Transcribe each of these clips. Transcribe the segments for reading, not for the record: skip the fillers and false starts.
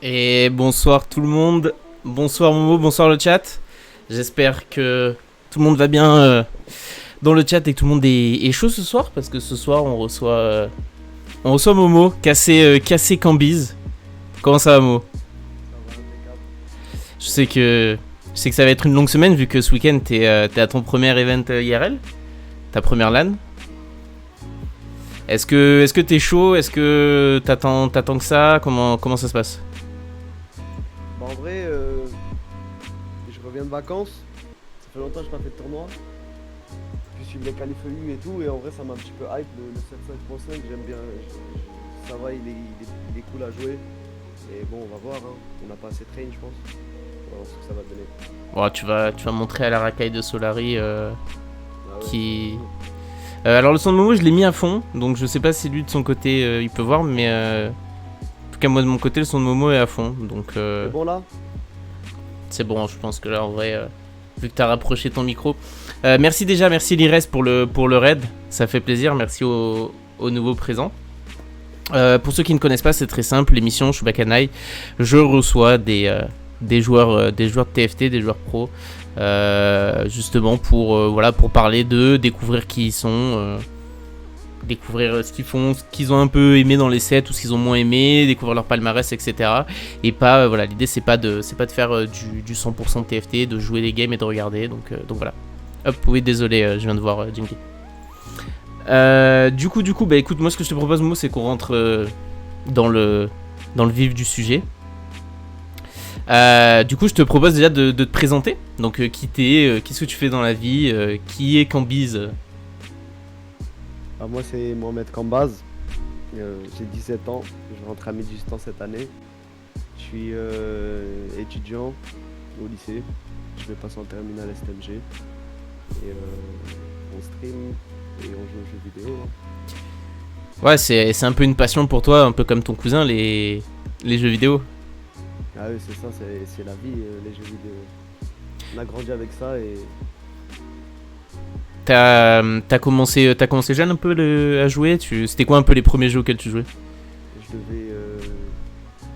Et bonsoir tout le monde, bonsoir Momo, bonsoir le chat. J'espère que tout le monde va bien dans le chat et que tout le monde est chaud ce soir, parce que ce soir on reçoit Momo, cassé Cambyse. Comment ça va Momo? Je sais que ça va être une longue semaine vu que ce week-end t'es à ton premier event IRL, ta première LAN. Est-ce que t'es chaud? Est-ce que t'attends que ça? Comment ça se passe? En vrai, je reviens de vacances. Ça fait longtemps que je n'ai pas fait de tournoi. Puis suivre les qualifs EU et tout. Et en vrai, ça m'a un petit peu hype. Le 7.5.5, j'aime bien. Ça va, il est cool à jouer. Et bon, on va voir. Hein. On n'a pas assez de train, je pense. On va voir ce que ça va donner. Bon, tu vas montrer à la racaille de Solari Ah ouais. qui. Alors, le son de Momo, je l'ai mis à fond. Donc, je sais pas si lui de son côté il peut voir. Mais en tout cas, moi de mon côté, le son de Momo est à fond. Donc, C'est bon là? c'est bon, je pense que là, en vrai, vu que t'as rapproché ton micro. Merci Lires pour le raid. Ça fait plaisir. Merci aux nouveaux présents. Pour ceux qui ne connaissent pas, c'est très simple. L'émission Shubakanai, je reçois des joueurs de TFT, des joueurs pro, justement pour parler d'eux, découvrir qui ils sont, découvrir ce qu'ils font, ce qu'ils ont un peu aimé dans les sets ou ce qu'ils ont moins aimé, découvrir leur palmarès, etc. Et pas, l'idée c'est pas de faire du 100% TFT, de jouer des games et de regarder. Donc voilà. Hop, oui, désolé, je viens de voir Jinky. Du coup, bah écoute, moi ce que je te propose, Mo, c'est qu'on rentre dans le vif du sujet. Du coup, je te propose déjà de te présenter. Donc, qui t'es, qu'est-ce que tu fais dans la vie, qui est Cambyse? Moi, c'est Mohamed Kambaz. J'ai 17 ans. Je rentre à Médustan cette année. Je suis étudiant au lycée. Je vais passer en terminale STMG. Et on stream et on joue aux jeux vidéo. Ouais, c'est un peu une passion pour toi, un peu comme ton cousin, les jeux vidéo. Ah oui, c'est ça, c'est la vie, les jeux vidéo. On a grandi avec ça et... T'as commencé jeune un peu à jouer. C'était quoi un peu les premiers jeux auxquels tu jouais?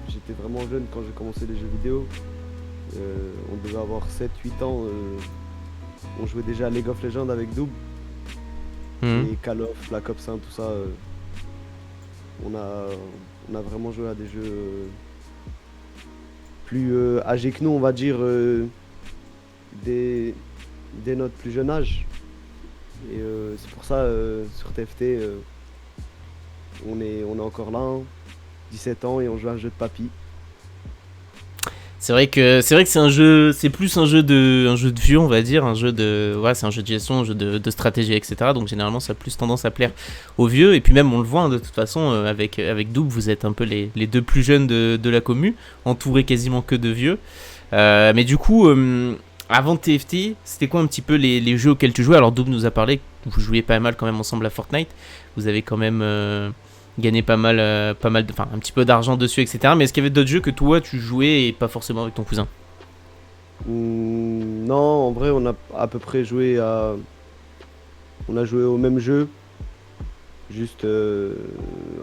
J'étais vraiment jeune quand j'ai commencé les jeux vidéo. On devait avoir 7-8 ans. On jouait déjà à League of Legends avec Doob. Et Call of, Black Ops 1, tout ça. On a vraiment joué à des jeux plus âgés que nous, on va dire, dès notre plus jeune âge. Et c'est pour ça, sur TFT, on est encore là, hein, 17 ans, et on joue à un jeu de papy. C'est vrai que c'est un jeu, c'est plus un jeu de vieux, on va dire, c'est un jeu de gestion, un jeu de stratégie, etc. Donc généralement ça a plus tendance à plaire aux vieux. Et puis même on le voit, hein, de toute façon, avec Doob, vous êtes un peu les deux plus jeunes de la commu, entourés quasiment que de vieux. Mais du coup, avant TFT, c'était quoi un petit peu les jeux auxquels tu jouais? Alors Doob nous a parlé que vous jouiez pas mal quand même ensemble à Fortnite. Vous avez quand même gagné pas mal un petit peu d'argent dessus, etc. Mais est-ce qu'il y avait d'autres jeux que toi tu jouais et pas forcément avec ton cousin? Non, en vrai, on a à peu près joué à... On a joué au même jeu, juste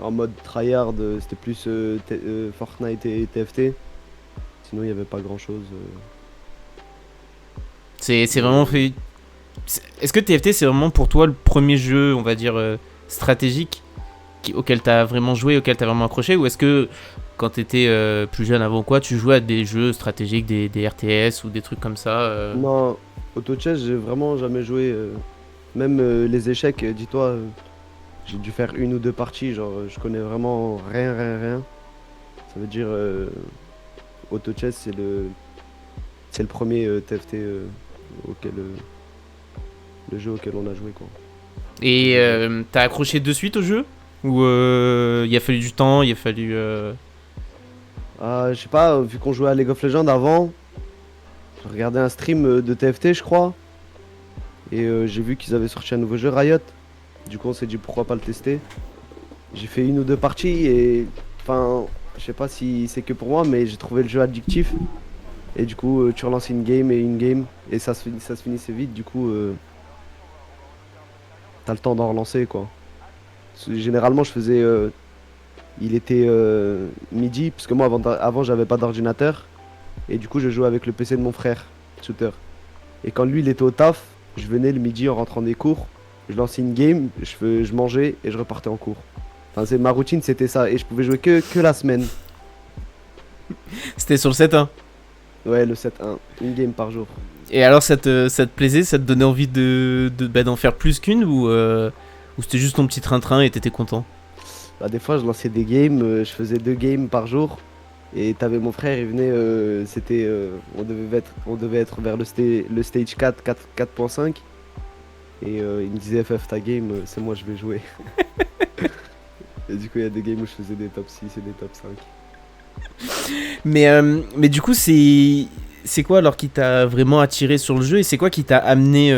en mode tryhard, c'était plus Fortnite et TFT. Sinon, il n'y avait pas grand-chose. C'est vraiment fait... Est-ce que TFT c'est vraiment pour toi le premier jeu, on va dire, stratégique auquel t'as vraiment joué, auquel t'as vraiment accroché? Ou est-ce que quand t'étais plus jeune avant quoi, tu jouais à des jeux stratégiques, des RTS ou des trucs comme ça Non, Auto Chess, j'ai vraiment jamais joué. Même les échecs, dis-toi, j'ai dû faire 1 ou 2 parties, genre je connais vraiment rien. Ça veut dire Auto Chess, c'est le premier TFT auquel le jeu auquel on a joué, quoi. Et t'as accroché de suite au jeu? Ou il a fallu du temps, il a fallu... Je sais pas, vu qu'on jouait à League of Legends avant, j'ai regardé un stream de TFT, je crois. Et j'ai vu qu'ils avaient sorti un nouveau jeu, Riot. Du coup, on s'est dit pourquoi pas le tester. J'ai fait 1 ou 2 parties et enfin, je sais pas si c'est que pour moi, mais j'ai trouvé le jeu addictif. Et du coup, tu relances une game et une game, et ça se finissait vite. Du coup, t'as le temps d'en relancer, quoi. Généralement, je faisais, il était midi, parce que moi, avant j'avais pas d'ordinateur. Et du coup, je jouais avec le PC de mon frère, shooter. Et quand lui, il était au taf, je venais le midi en rentrant des cours, je lançais une game, je mangeais et je repartais en cours. Enfin, ma routine, c'était ça. Et je pouvais jouer que la semaine. C'était sur le 7-1. Ouais, le 7-1, une game par jour. Et alors, ça te plaisait, ça te donnait envie d'en faire plus qu'une ou c'était juste ton petit train-train et t'étais content? Bah, des fois, je lançais des games, je faisais 2 games par jour. Et t'avais mon frère, il venait, on devait être vers le stage 4.5. Et il me disait, FF, ta game, c'est moi, je vais jouer. Et du coup, il y a des games où je faisais des top 6 et des top 5. Mais du coup, c'est quoi alors qui t'a vraiment attiré sur le jeu et c'est quoi qui t'a amené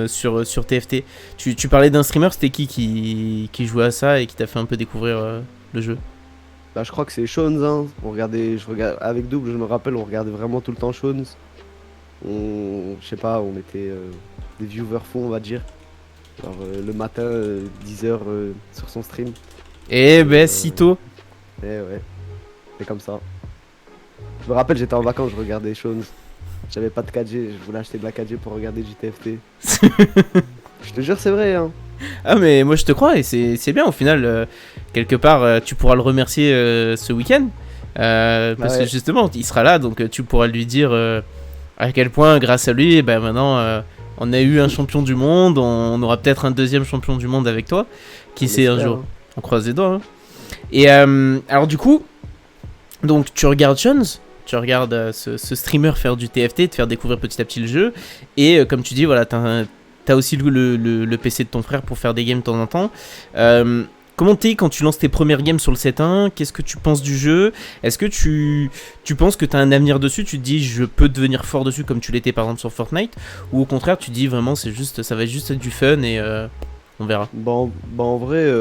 sur TFT? Tu parlais d'un streamer, c'était qui jouait à ça et qui t'a fait un peu découvrir le jeu? Bah, je crois que c'est Shones, hein. Avec Double, je me rappelle, on regardait vraiment tout le temps Shones. Je sais pas, on était des viewers fous, on va dire. Genre le matin, 10h sur son stream. Eh ben, sitôt. Et ouais, c'est comme ça. Je me rappelle, j'étais en vacances, je regardais Shones. J'avais pas de 4G, je voulais acheter de la 4G pour regarder JTFT. Je te jure, c'est vrai, hein. Ah mais moi je te crois et c'est bien au final quelque part tu pourras le remercier ce week-end parce que justement il sera là donc tu pourras lui dire à quel point grâce à lui ben maintenant on a eu un champion du monde, on aura peut-être un deuxième champion du monde avec toi, qui sait un jour, on croise les doigts hein. Et alors du coup donc tu regardes Shones, tu regardes ce streamer faire du TFT, te faire découvrir petit à petit le jeu et comme tu dis voilà t'as aussi le PC de ton frère pour faire des games de temps en temps. Comment t'es quand tu lances tes premières games sur le 7.1? Qu'est-ce que tu penses du jeu? Est-ce que tu penses que t'as un avenir dessus? Tu te dis je peux devenir fort dessus comme tu l'étais par exemple sur Fortnite? Ou au contraire tu te dis vraiment ça va juste être du fun et on verra? Bon, en vrai,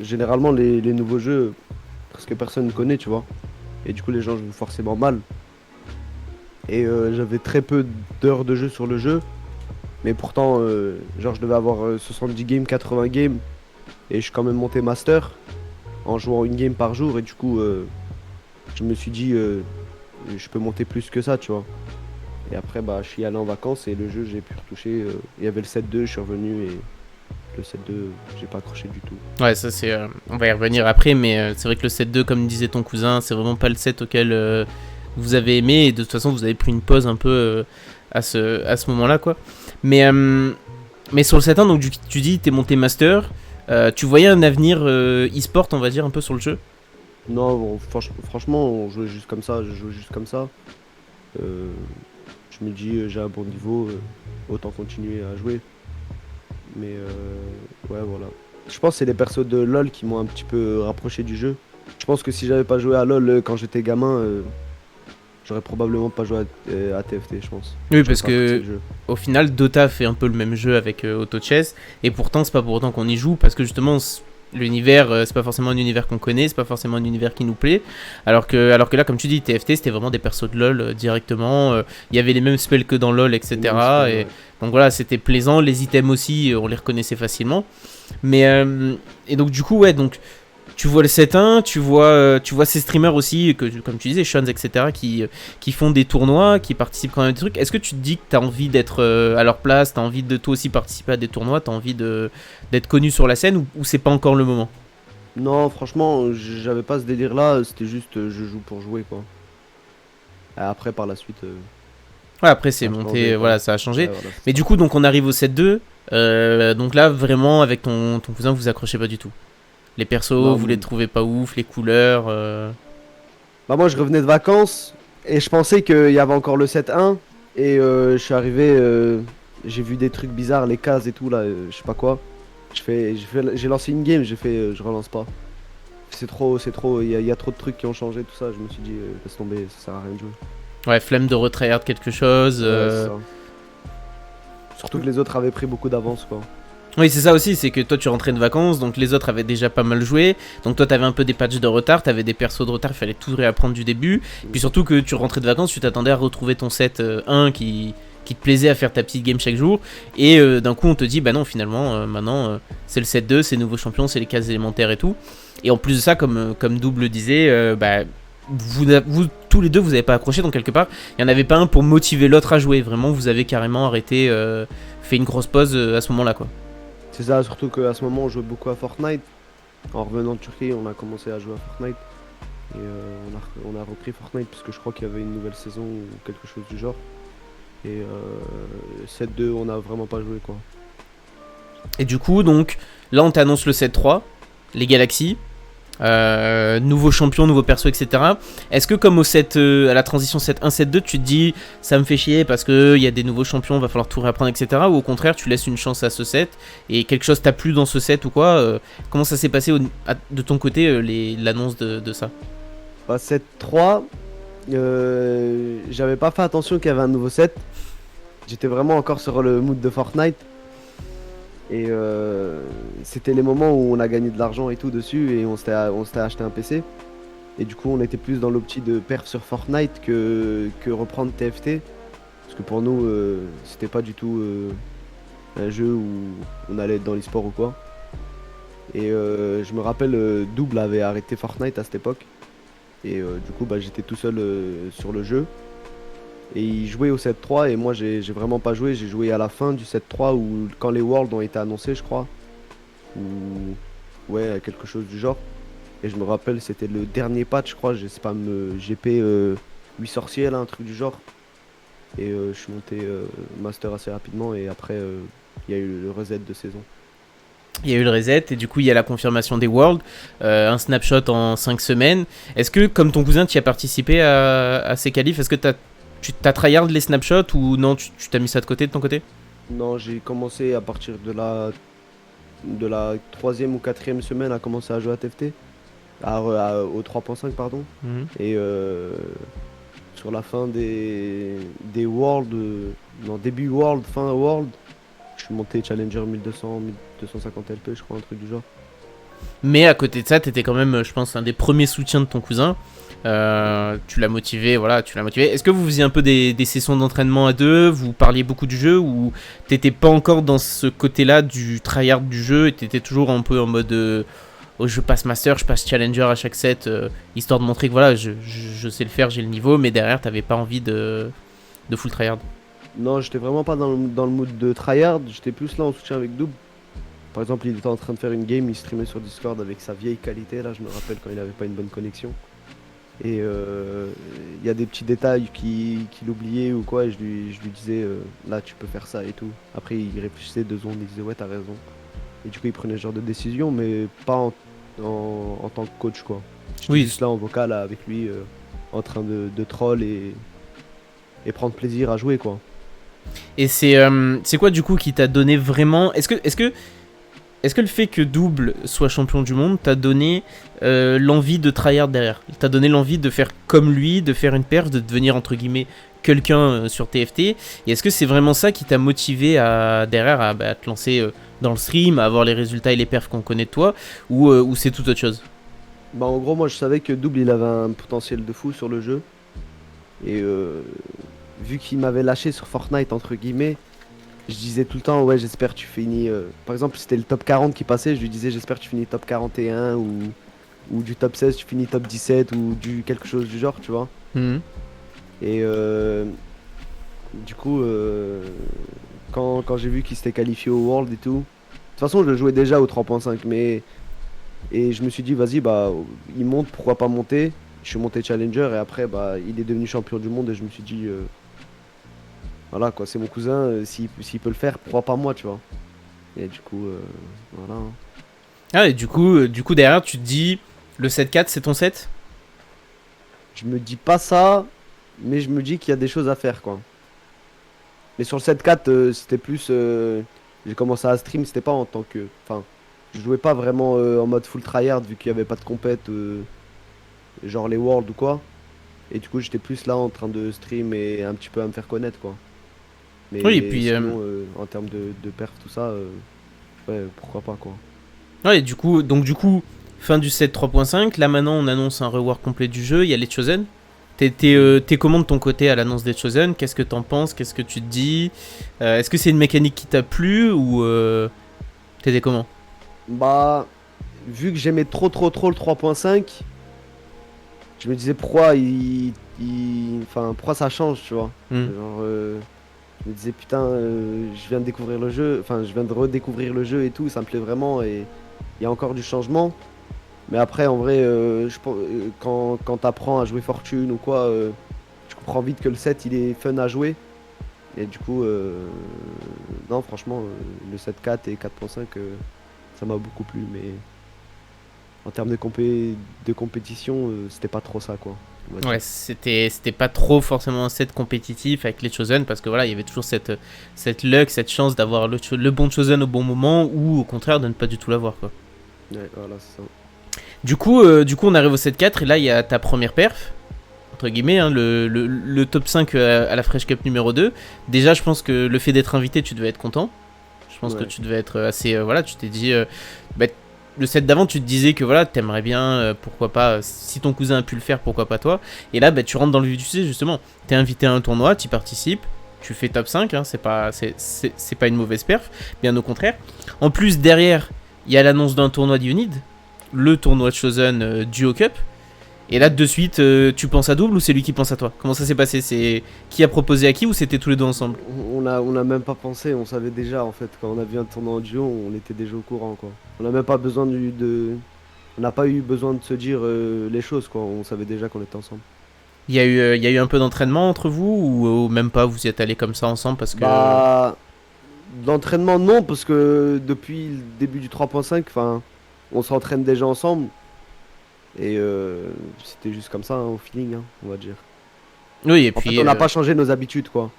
généralement les nouveaux jeux, presque personne ne connaît, tu vois. Et du coup les gens jouent forcément mal. Et j'avais très peu d'heures de jeu sur le jeu. Mais pourtant, genre je devais avoir 70 games, 80 games. Et je suis quand même monté master en jouant une game par jour. Et du coup, je me suis dit, je peux monter plus que ça, tu vois. Et après, bah, je suis allé en vacances et le jeu, j'ai pu retoucher. Il y avait le 7-2, je suis revenu et le 7-2, j'ai pas accroché du tout. Ouais, ça c'est. On va y revenir après, mais c'est vrai que le 7-2, comme disait ton cousin, c'est vraiment pas le set auquel vous avez aimé. Et de toute façon, vous avez pris une pause un peu à ce moment-là, quoi. Mais sur le 7-1, donc tu dis t'es monté master, tu voyais un avenir e-sport on va dire un peu sur le jeu? Non, bon, franchement on jouait juste comme ça, je jouais juste comme ça. Je me dis j'ai un bon niveau, autant continuer à jouer. Mais ouais voilà. Je pense que c'est les persos de LoL qui m'ont un petit peu rapproché du jeu. Je pense que si j'avais pas joué à LoL quand j'étais gamin, j'aurais probablement pas joué à TFT, je pense. Oui, parce que au final, Dota fait un peu le même jeu avec Auto Chess, et pourtant, c'est pas pour autant qu'on y joue, parce que justement, l'univers, c'est pas forcément un univers qu'on connaît, c'est pas forcément un univers qui nous plaît. Alors que là, comme tu dis, TFT, c'était vraiment des persos de LoL directement. Il y avait les mêmes spells que dans LoL, etc. Ouais. Donc voilà, c'était plaisant. Les items aussi, on les reconnaissait facilement. Mais et donc du coup, ouais, donc. Tu vois le 7-1, tu vois ces streamers aussi, comme tu disais, Shones, etc., qui font des tournois, qui participent quand même à des trucs. Est-ce que tu te dis que tu as envie d'être à leur place, tu as envie de toi aussi participer à des tournois, tu as envie d'être connu sur la scène ou c'est pas encore le moment? Non, franchement, j'avais pas ce délire-là, c'était juste je joue pour jouer, quoi. Après, par la suite... Ouais, après c'est monté, voilà, ça a changé. Ouais, voilà, mais du coup, donc on arrive au 7-2, donc là, vraiment, avec ton cousin, vous accrochez pas du tout. Les persos, non, vous les trouvez pas ouf, les couleurs Bah moi je revenais de vacances et je pensais qu'il y avait encore le 7-1 et je suis arrivé, j'ai vu des trucs bizarres, les cases et tout là, je sais pas quoi. J'ai lancé une game, j'ai fait je relance pas. C'est trop, il y a trop de trucs qui ont changé tout ça, je me suis dit laisse tomber, ça sert à rien de jouer. Ouais, flemme de retryhard quelque chose. Ouais, surtout que les autres avaient pris beaucoup d'avance quoi. Oui, c'est ça aussi, c'est que toi tu rentrais de vacances, donc les autres avaient déjà pas mal joué, donc toi t'avais un peu des patchs de retard, t'avais des persos de retard, il fallait tout réapprendre du début, puis surtout que tu rentrais de vacances, tu t'attendais à retrouver ton set 1 qui te plaisait à faire ta petite game chaque jour, et d'un coup on te dit bah non finalement maintenant c'est le set 2, c'est nouveau champion, c'est les cases élémentaires et tout, et en plus de ça comme Double disait, bah vous tous les deux vous avez pas accroché, donc quelque part il y en avait pas un pour motiver l'autre à jouer, vraiment vous avez carrément arrêté, fait une grosse pause à ce moment là quoi. C'est ça, surtout qu'à ce moment, on jouait beaucoup à Fortnite. En revenant de Turquie, on a commencé à jouer à Fortnite. Et on a repris Fortnite parce que je crois qu'il y avait une nouvelle saison ou quelque chose du genre. Et 7-2, on n'a vraiment pas joué quoi. Et du coup, donc, là, on t'annonce le 7-3, les Galaxies, nouveau champion, nouveau perso, etc. Est-ce que, comme au 7, à la transition 7-1, 7-2, tu te dis, ça me fait chier parce qu'il y a des nouveaux champions, va falloir tout réapprendre, etc. Ou au contraire, tu laisses une chance à ce set et quelque chose t'a plu dans ce set ou quoi comment ça s'est passé de ton côté, l'annonce de ça? Bah, 7-3, j'avais pas fait attention qu'il y avait un nouveau set. J'étais vraiment encore sur le mood de Fortnite. Et c'était les moments où on a gagné de l'argent et tout dessus et on s'était acheté un PC. Et du coup on était plus dans l'optique de perf sur Fortnite que reprendre TFT. Parce que pour nous c'était pas du tout un jeu où on allait être dans l'e-sport ou quoi. Et je me rappelle Double avait arrêté Fortnite à cette époque. Et du coup bah, j'étais tout seul sur le jeu. Et il jouait au 7-3 et moi j'ai vraiment pas joué, j'ai joué à la fin du 7-3 ou quand les Worlds ont été annoncés je crois. Ou ouais quelque chose du genre. Et je me rappelle c'était le dernier patch je crois, j'ai spam GP 8 sorciers là, un truc du genre. Et je suis monté master assez rapidement et après il y a eu le reset de saison. Il y a eu le reset et du coup il y a la confirmation des Worlds, un snapshot en 5 semaines. Est-ce que comme ton cousin tu y as participé à ces qualifs, est-ce que tu t'as tryhard les snapshots ou non, tu t'as mis ça de côté de ton côté? Non j'ai commencé à partir de la troisième ou quatrième semaine à commencer à jouer à TFT. Au 3.5 pardon. Mhm. Et sur la fin des Worlds, non début World, fin World, je suis monté Challenger 1200, 1250 LP je crois, un truc du genre. Mais à côté de ça, t'étais quand même, je pense, un des premiers soutiens de ton cousin. Tu l'as motivé, voilà, tu l'as motivé. Est-ce que vous faisiez un peu des sessions d'entraînement à deux? Vous parliez beaucoup du jeu ou t'étais pas encore dans ce côté-là du tryhard du jeu et t'étais toujours un peu en mode oh, je passe master, je passe challenger à chaque set, histoire de montrer que voilà, je sais le faire, j'ai le niveau, mais derrière t'avais pas envie de full tryhard? Non, j'étais vraiment pas dans le mood de tryhard, j'étais plus là en soutien avec Double. Par exemple, il était en train de faire une game, il streamait sur Discord avec sa vieille qualité, là je me rappelle quand il avait pas une bonne connexion. Et il y a des petits détails qu'il oubliait ou quoi, et je lui disais là tu peux faire ça et tout. Après il réfléchissait 2 secondes, il disait ouais t'as raison. Et du coup il prenait ce genre de décision, mais pas en tant que coach quoi. J'étais Oui. juste là en vocal avec lui, en train de troll et prendre plaisir à jouer quoi. Et c'est quoi du coup qui t'a donné vraiment. Est-ce que le fait que Double soit champion du monde t'a donné l'envie de tryhard derrière? T'a donné l'envie de faire comme lui, de faire une perf, de devenir entre guillemets quelqu'un sur TFT? Et est-ce que c'est vraiment ça qui t'a motivé derrière à te lancer dans le stream, à avoir les résultats et les perfs qu'on connaît de toi? Ou c'est tout autre chose? Bah en gros moi je savais que Double il avait un potentiel de fou sur le jeu. Et vu qu'il m'avait lâché sur Fortnite entre guillemets, je disais tout le temps ouais j'espère que tu finis par exemple c'était le top 40 qui passait, je lui disais j'espère que tu finis top 41 ou du top 16 tu finis top 17 ou du quelque chose du genre tu vois. Mhm. Et du coup quand j'ai vu qu'il s'était qualifié au World et tout, de toute façon je le jouais déjà au 3.5 mais et je me suis dit vas-y bah il monte pourquoi pas monter. Je suis monté challenger et après bah il est devenu champion du monde et je me suis dit voilà quoi, c'est mon cousin, s'il peut le faire, pourquoi pas moi, tu vois. Et du coup, voilà. Ah, et du coup derrière tu te dis le 7-4 c'est ton set? Je me dis pas ça, mais je me dis qu'il y a des choses à faire, quoi. Mais sur le 7-4, c'était plus. J'ai commencé à stream, c'était pas en tant que. Enfin, je jouais pas vraiment en mode full tryhard vu qu'il y avait pas de compète, genre les Worlds ou quoi. Et du coup, j'étais plus là en train de stream et un petit peu à me faire connaître, quoi. Oui, et Mais puis sinon, en termes de perf, tout ça, ouais, pourquoi pas quoi. Ouais, du coup, fin du set 3.5. Là maintenant, on annonce un rework complet du jeu. Il y a les Chosen. T'es comment de ton côté à l'annonce des Chosen? Qu'est-ce que t'en penses? Qu'est-ce que tu te dis? Est-ce que c'est une mécanique qui t'a plu ou t'étais comment? Bah, vu que j'aimais trop le 3.5, je me disais pourquoi enfin, pourquoi ça change, tu vois. Hmm. Genre, je me disais putain, je viens de découvrir le jeu, enfin, je viens de redécouvrir le jeu et tout, ça me plaît vraiment et il y a encore du changement. Mais après, en vrai, quand t'apprends à jouer Fortune ou quoi, tu comprends vite que le set il est fun à jouer. Et du coup, non, franchement, le 7.4 et 4.5, ça m'a beaucoup plu. Mais en termes de compétition, c'était pas trop ça, quoi. On va dire. Ouais, c'était pas trop forcément un set compétitif avec les Chosen parce que voilà, il y avait toujours cette luck, cette chance d'avoir le bon Chosen au bon moment ou au contraire de ne pas du tout l'avoir, quoi. Ouais, voilà, c'est ça. Du coup, on arrive au 7-4 et là, il y a ta première perf, entre guillemets, hein, le top 5 à la Fresh Cup numéro 2. Déjà, je pense que le fait d'être invité, tu devais être content. Je pense que Ouais. tu devais être assez... voilà, tu t'es dit... bah, le set d'avant, tu te disais que voilà, t'aimerais bien, pourquoi pas, si ton cousin a pu le faire, pourquoi pas toi. Et là, bah, tu rentres dans le vif du sujet, justement. T'es invité à un tournoi, tu participes, tu fais top 5, hein, c'est pas une mauvaise perf, bien au contraire. En plus, derrière, il y a l'annonce d'un tournoi d'Unid, le tournoi de Chosen Duo Cup. Et là, de suite, tu penses à double ou c'est lui qui pense à toi? Comment ça s'est passé? C'est qui a proposé à qui ou c'était tous les deux ensemble? On a même pas pensé, on savait déjà en fait. Quand on a vu un tournoi en duo, on était déjà au courant, quoi. On n'a même pas besoin on n'a pas eu besoin de se dire les choses, quoi. On savait déjà qu'on était ensemble. Il y a eu un peu d'entraînement entre vous ou même pas? Vous y êtes allés comme ça ensemble parce que... Bah, l'entraînement, non, parce que depuis le début du 3.5, enfin, on s'entraîne déjà ensemble. Et c'était juste comme ça, hein, au feeling, hein, on va dire. Oui, et En fait, puis... on n'a pas changé nos habitudes, quoi.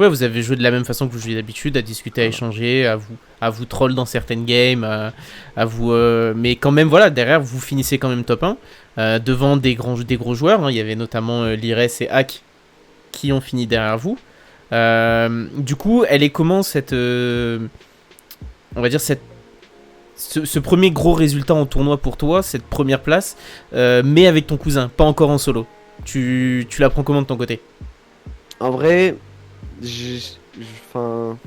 ouais, vous avez joué de la même façon que vous jouez d'habitude, à discuter, à Voilà. échanger, à vous troll dans certaines games, à vous... mais quand même, voilà, derrière, vous finissez quand même top 1, devant des gros joueurs. Hein. Il y avait notamment Lires et Hack qui ont fini derrière vous. Du coup, elle est comment cette... on va dire ce premier gros résultat en tournoi pour toi, cette première place, mais avec ton cousin, pas encore en solo. Tu la prends comment de ton côté? En vrai, enfin,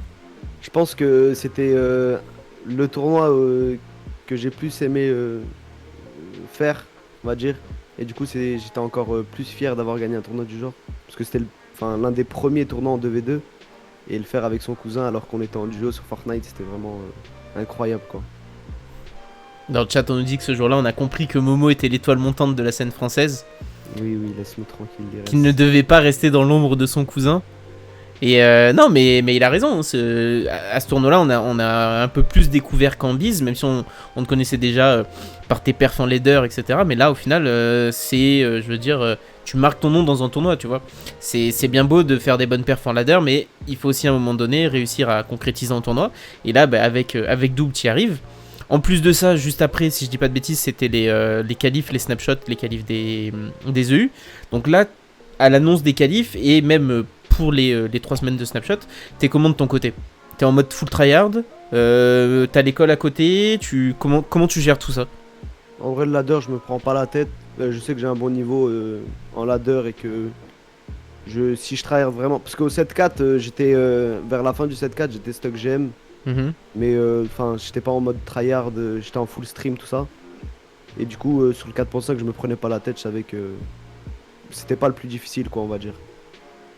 je pense que c'était le tournoi que j'ai plus aimé faire, on va dire. Et du coup, j'étais encore plus fier d'avoir gagné un tournoi du genre. Parce que c'était enfin, l'un des premiers tournois en 2v2. Et le faire avec son cousin alors qu'on était en duo sur Fortnite, c'était vraiment incroyable, quoi. Dans le chat, on nous dit que ce jour-là, on a compris que Momo était l'étoile montante de la scène française, Oui, oui, laisse-moi tranquille, les qu'il ne restes. devait pas rester dans l'ombre de son cousin. Et non, mais il a raison. Hein, à ce tournoi-là, on a un peu plus découvert qu'Ambiz, même si on te connaissait déjà par tes perfs en leader, etc. Mais là, au final, je veux dire, tu marques ton nom dans un tournoi, tu vois. C'est bien beau de faire des bonnes perfs en ladder, mais il faut aussi à un moment donné réussir à concrétiser un tournoi. Et là, bah, avec Double, tu y arrives. En plus de ça, juste après, si je dis pas de bêtises, c'était les qualifs, les snapshots, les qualifs des EU. Donc là, à l'annonce des qualifs, et même pour les 3 semaines de snapshot, t'es comment de ton côté? T'es en mode full tryhard, t'as l'école à côté, comment tu gères tout ça? En vrai, le ladder, je me prends pas la tête. Je sais que j'ai un bon niveau en ladder et que si je travaille vraiment. Parce qu'au 7-4, j'étais vers la fin du 7-4, j'étais stock GM. Mhm. Mais enfin, j'étais pas en mode tryhard, j'étais en full stream, tout ça. Et du coup, sur le 4.5, je me prenais pas la tête, je savais que c'était pas le plus difficile, quoi, on va dire.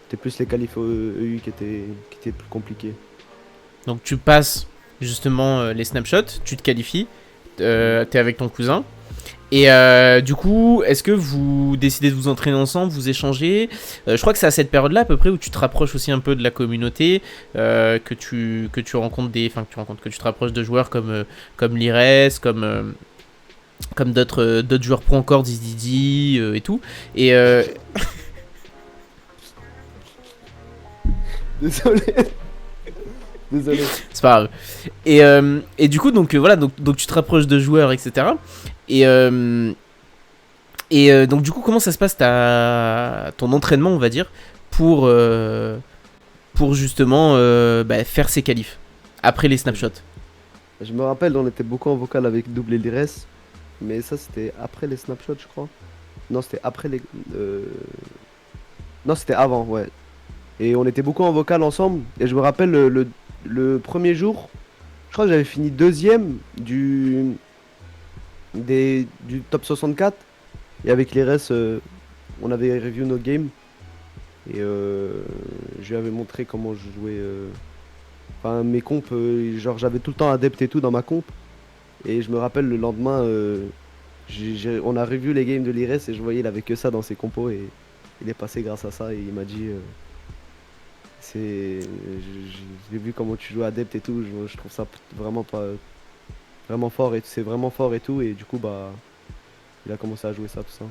C'était plus les qualifs EU qui étaient plus compliqués. Donc tu passes justement les snapshots, tu te qualifies, t'es avec ton cousin. Et du coup, est-ce que vous décidez de vous entraîner ensemble, vous échangez? Je crois que c'est à cette période-là à peu près où tu te rapproches aussi un peu de la communauté, que tu rencontres que tu te rapproches de joueurs comme Lires, comme d'autres joueurs pro encore, Didi et tout. Et Désolé. Désolé. c'est pas grave. Et du coup, donc voilà, donc tu te rapproches de joueurs, etc. Et donc du coup, comment ça se passe ton entraînement, on va dire, pour justement bah, faire ces qualifs après les snapshots? Je me rappelle, on était beaucoup en vocal avec Double et Lires, mais ça c'était après les snapshots, je crois. Non, c'était après les. Non, c'était avant, ouais. Et on était beaucoup en vocal ensemble. Et je me rappelle le premier jour, je crois que j'avais fini deuxième du top 64. Et avec les restes, on avait review nos games. Et je lui avais montré comment je jouais. Enfin, mes compes, genre j'avais tout le temps Adept et tout dans ma comp. Et je me rappelle le lendemain, on a revu les games de l'IRES et je voyais il avait que ça dans ses compos. Et il est passé grâce à ça. Et il m'a dit. J'ai vu comment tu joues Adept et tout. Je trouve ça vraiment pas. Vraiment fort. Et c'est vraiment fort et tout. Et du coup, bah. Il a commencé à jouer ça, tout ça.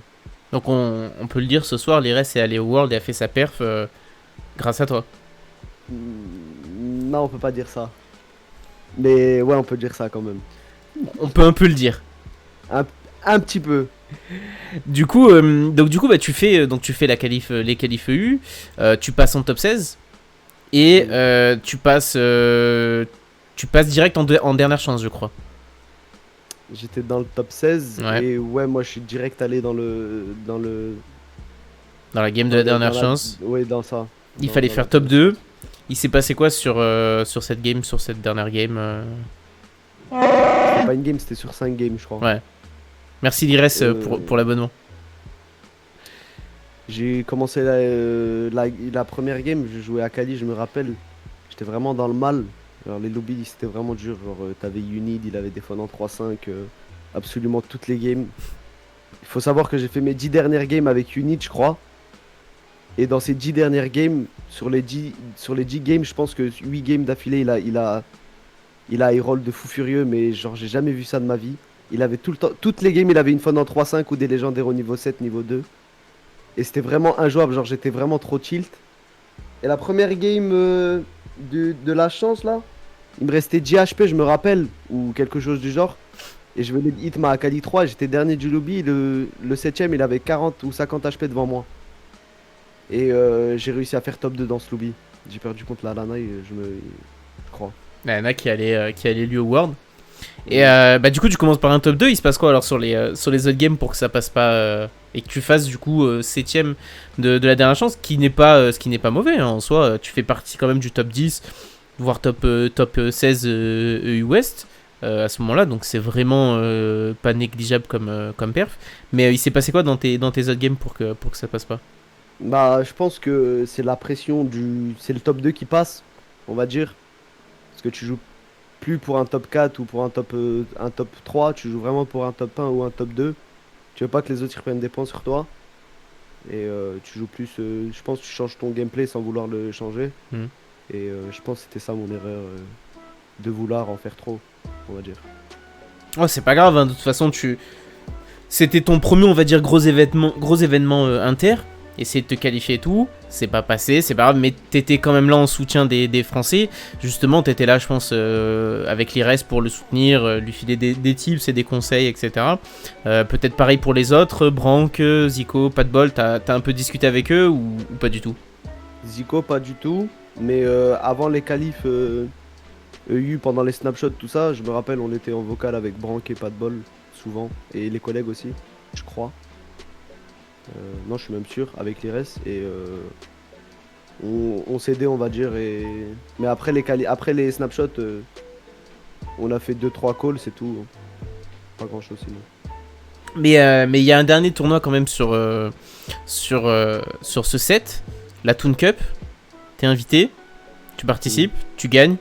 Donc on peut le dire, ce soir, l'IRES est allé au World et a fait sa perf grâce à toi. Non, on peut pas dire ça. Mais ouais, on peut dire ça quand même. On peut un peu le dire. Un, un petit peu. Du coup, bah, tu fais les qualifs EU, tu passes en top 16 et tu passes direct en dernière chance, je crois. J'étais dans le top 16 Ouais. et ouais, moi je suis direct allé Dans la game de la dernière chance. ouais, dans ça. Il fallait faire top 2. Il s'est passé quoi sur cette game, sur cette dernière game C'était pas une game, c'était sur 5 games, je crois. Ouais. Merci l'IRES Euh, pour l'abonnement. J'ai commencé la première game, je jouais à Cali, je me rappelle. J'étais vraiment dans le mal. Alors les lobbies, c'était vraiment dur. Genre, t'avais Unid, il avait des fois en 3-5, absolument toutes les games. Il faut savoir que j'ai fait mes 10 dernières games avec Unid, je crois. Et dans ces 10 dernières games, sur les 10 games, je pense que 8 games d'affilée, il a roll de fou furieux, mais genre, j'ai jamais vu ça de ma vie. Il avait tout le temps, toutes les games, il avait une fois dans 3-5 ou des légendaires au niveau 7, niveau 2. Et c'était vraiment injouable, genre, j'étais vraiment trop tilt. Et la première game de la chance, là, il me restait 10 HP, je me rappelle, ou quelque chose du genre. Et je venais de hit ma Akali 3 et j'étais dernier du lobby. Le 7ème, il avait 40 ou 50 HP devant moi. Et j'ai réussi à faire top 2 dans ce lobby. J'ai perdu contre la Lana, je crois. Nana qui allait lui au World. Et bah du coup tu commences par un top 2. Il se passe quoi alors sur les autres games pour que ça passe pas et que tu fasses du coup 7ème de la dernière chance, ce qui n'est pas mauvais hein, en soi. Tu fais partie quand même du top 10 voire top 16 EU West à ce moment là, donc c'est vraiment pas négligeable comme perf. Mais il s'est passé quoi dans tes autres games pour que ça passe pas? Bah, je pense que c'est la pression c'est le top 2 qui passe, on va dire. Parce que tu joues plus pour un top 4 ou pour un top 3, tu joues vraiment pour un top 1 ou un top 2. Tu veux pas que les autres ils reprennent des points sur toi. Et tu joues plus. Je pense que tu changes ton gameplay sans vouloir le changer. Hmm. Et je pense que c'était ça mon erreur, de vouloir en faire trop, on va dire. Oh, c'est pas grave, hein, de toute façon, c'était ton premier, on va dire, gros événement inter. Essayer de te qualifier et tout, c'est pas passé, c'est pas grave, mais t'étais quand même là en soutien des Français. Justement, t'étais là, je pense, avec l'IRES pour le soutenir, lui filer des tips et des conseils, etc. Peut-être pareil pour les autres, Brank, Zico, pas de bol, t'as un peu discuté avec eux ou pas du tout? Zico, pas du tout. Mais avant les qualifs EU, pendant les snapshots, tout ça, je me rappelle, on était en vocal avec Brank et pas de bol, souvent. Et les collègues aussi, je crois. Non, je suis même sûr, avec les restes. Et on s'aidait, on va dire. Mais après après les snapshots, on a fait 2-3 calls, c'est tout, hein. Pas grand chose sinon. Mais il y a un dernier tournoi quand même sur ce set, la Toon Cup. T'es invité, tu participes, tu gagnes.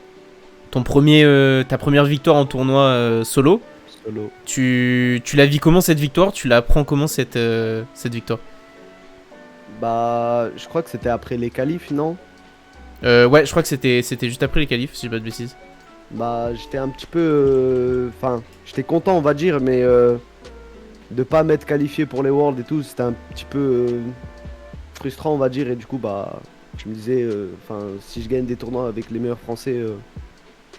Ta première victoire en tournoi solo. Solo. Tu la vis comment cette victoire? Tu la prends comment cette victoire? Bah, je crois que c'était après les qualifs, non? Ouais, je crois que c'était juste après les qualifs, si j'ai pas de bêtises. Bah, j'étais un petit peu. Enfin, j'étais content, on va dire, mais de pas m'être qualifié pour les Worlds et tout, c'était un petit peu frustrant, on va dire. Et du coup, bah, je me disais, enfin, si je gagne des tournois avec les meilleurs Français,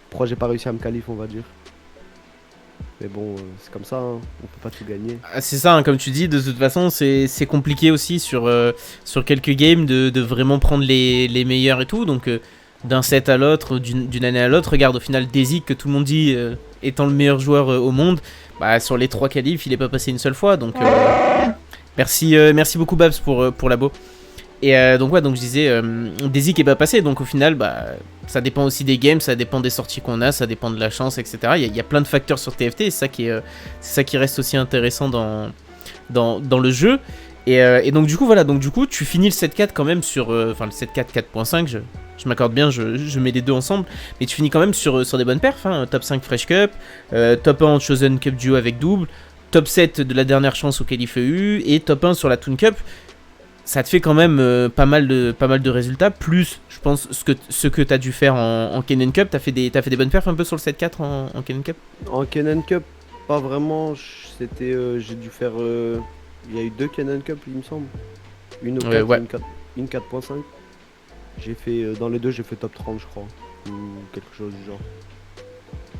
pourquoi j'ai pas réussi à me qualifier, on va dire. Mais bon, c'est comme ça, hein, on peut pas tout gagner. Ah, c'est ça, hein, comme tu dis, de toute façon, c'est compliqué aussi sur quelques games de vraiment prendre les meilleurs et tout. Donc, d'un set à l'autre, d'une année à l'autre. Regarde, au final, Desi, que tout le monde dit étant le meilleur joueur au monde, bah, sur les 3 qualifs, il est pas passé une seule fois. Donc, merci beaucoup, Babs, pour l'abo. Et donc, ouais, donc je disais, Desi qui est pas passé. Donc, au final, bah, ça dépend aussi des games, ça dépend des sorties qu'on a, ça dépend de la chance, etc. Il y a plein de facteurs sur TFT, et c'est ça qui reste aussi intéressant dans le jeu. Et donc du coup voilà, donc du coup tu finis le 7-4 quand même sur, enfin le 7-4 4.5, je m'accorde bien, je mets les deux ensemble, mais tu finis quand même sur des bonnes perfs, hein, top 5 Fresh Cup, top 1 en Chosen Cup Duo avec double, top 7 de la dernière chance au Qualif EU, et top 1 sur la Toon Cup. Ça te fait quand même pas mal de résultats, plus je pense ce que tu as dû faire en Kennen Cup. T'as fait des bonnes perfs un peu sur le 7-4 en Kennen Cup? En Kennen Cup, pas vraiment. J'ai dû faire. Il y a eu 2 Kennen Cup, il me semble. Une au 4, Ouais. une 4.5. J'ai fait. Dans les deux, j'ai fait top 30, je crois. Ou quelque chose du genre.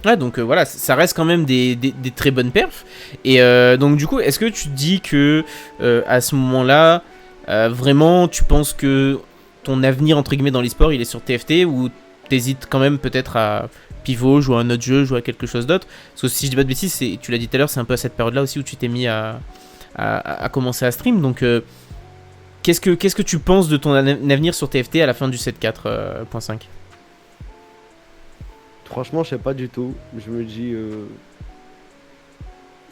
Ouais, donc voilà, ça reste quand même des très bonnes perfs. Et donc du coup, est-ce que tu te dis que à ce moment-là, vraiment, tu penses que ton avenir entre guillemets dans l'e-sport, il est sur TFT, ou t'hésites quand même peut-être à pivot, jouer à un autre jeu, jouer à quelque chose d'autre? Parce que si je dis pas de bêtises, tu l'as dit tout à l'heure, c'est un peu à cette période-là aussi où tu t'es mis à commencer à stream. Donc qu'est-ce que tu penses de ton avenir sur TFT à la fin du 7.4.5? Franchement, je sais pas du tout. Je me dis.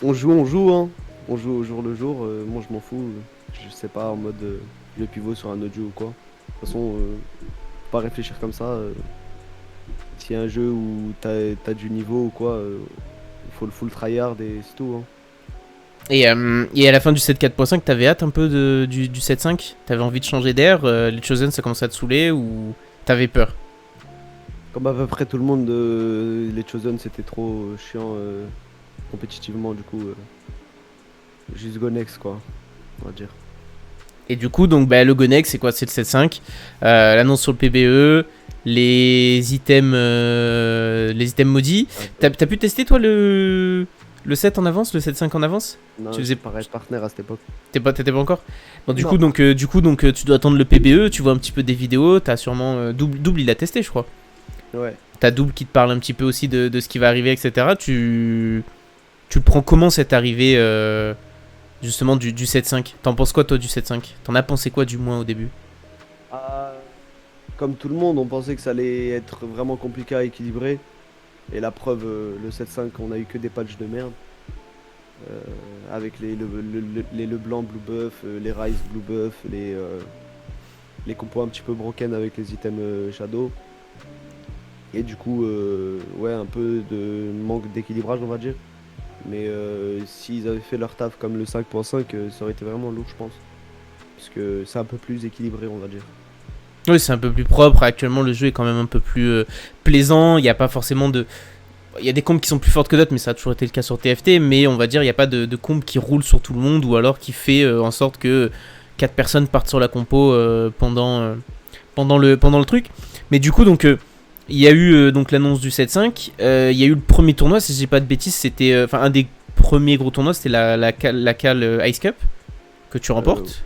On joue, hein. On joue au jour le jour. Moi, je m'en fous. Je sais pas, en mode. Je vais pivot sur un autre jeu ou quoi. De toute façon, faut pas réfléchir comme ça. S'il y a un jeu où t'as du niveau ou quoi, il faut le full tryhard et c'est tout, hein. Et à la fin du 7.4.5, t'avais hâte un peu du 7.5? T'avais envie de changer d'air? Les Chosen, ça commençait à te saouler, ou t'avais peur? Comme à peu près tout le monde, les Chosen c'était trop chiant compétitivement, du coup. Juste go next, quoi, on va dire. Et du coup, donc, bah, le Gonex, c'est quoi? C'est le 7.5. L'annonce sur le PBE, les items maudits. T'as pu tester, toi, le 7 en avance, le 7.5 en avance? Non, Tu faisais pas partenaire à cette époque. T'étais pas encore? Bon, du Non. coup, tu dois attendre le PBE, tu vois un petit peu des vidéos, t'as sûrement double, il a testé, je crois. Ouais. T'as double qui te parle un petit peu aussi de ce qui va arriver, etc. Tu le prends comment cette arrivée justement du 7.5? T'en penses quoi, toi, du 7.5? T'en as pensé quoi, du moins, au début? Comme tout le monde, on pensait que ça allait être vraiment compliqué à équilibrer. Et la preuve, le 7.5, on a eu que des patchs de merde. Avec les Leblanc Blue Buff, les Rise Blue Buff, les compos un petit peu broken avec les items Shadow. Et du coup, ouais, un peu de manque d'équilibrage, on va dire. Mais s'ils avaient fait leur taf comme le 5.5, ça aurait été vraiment lourd, je pense. Parce que c'est un peu plus équilibré, on va dire. Oui, c'est un peu plus propre. Actuellement, le jeu est quand même un peu plus plaisant. Il n'y a pas forcément de... Il y a des combes qui sont plus fortes que d'autres, mais ça a toujours été le cas sur TFT. Mais on va dire, il n'y a pas de combe qui roule sur tout le monde, ou alors qui fait en sorte que 4 personnes partent sur la compo pendant le truc. Mais du coup, donc... il y a eu donc l'annonce du 7.5, il y a eu le premier tournoi, si je dis pas de bêtises, c'était un des premiers gros tournois, c'était la Cal Ice Cup que tu remportes.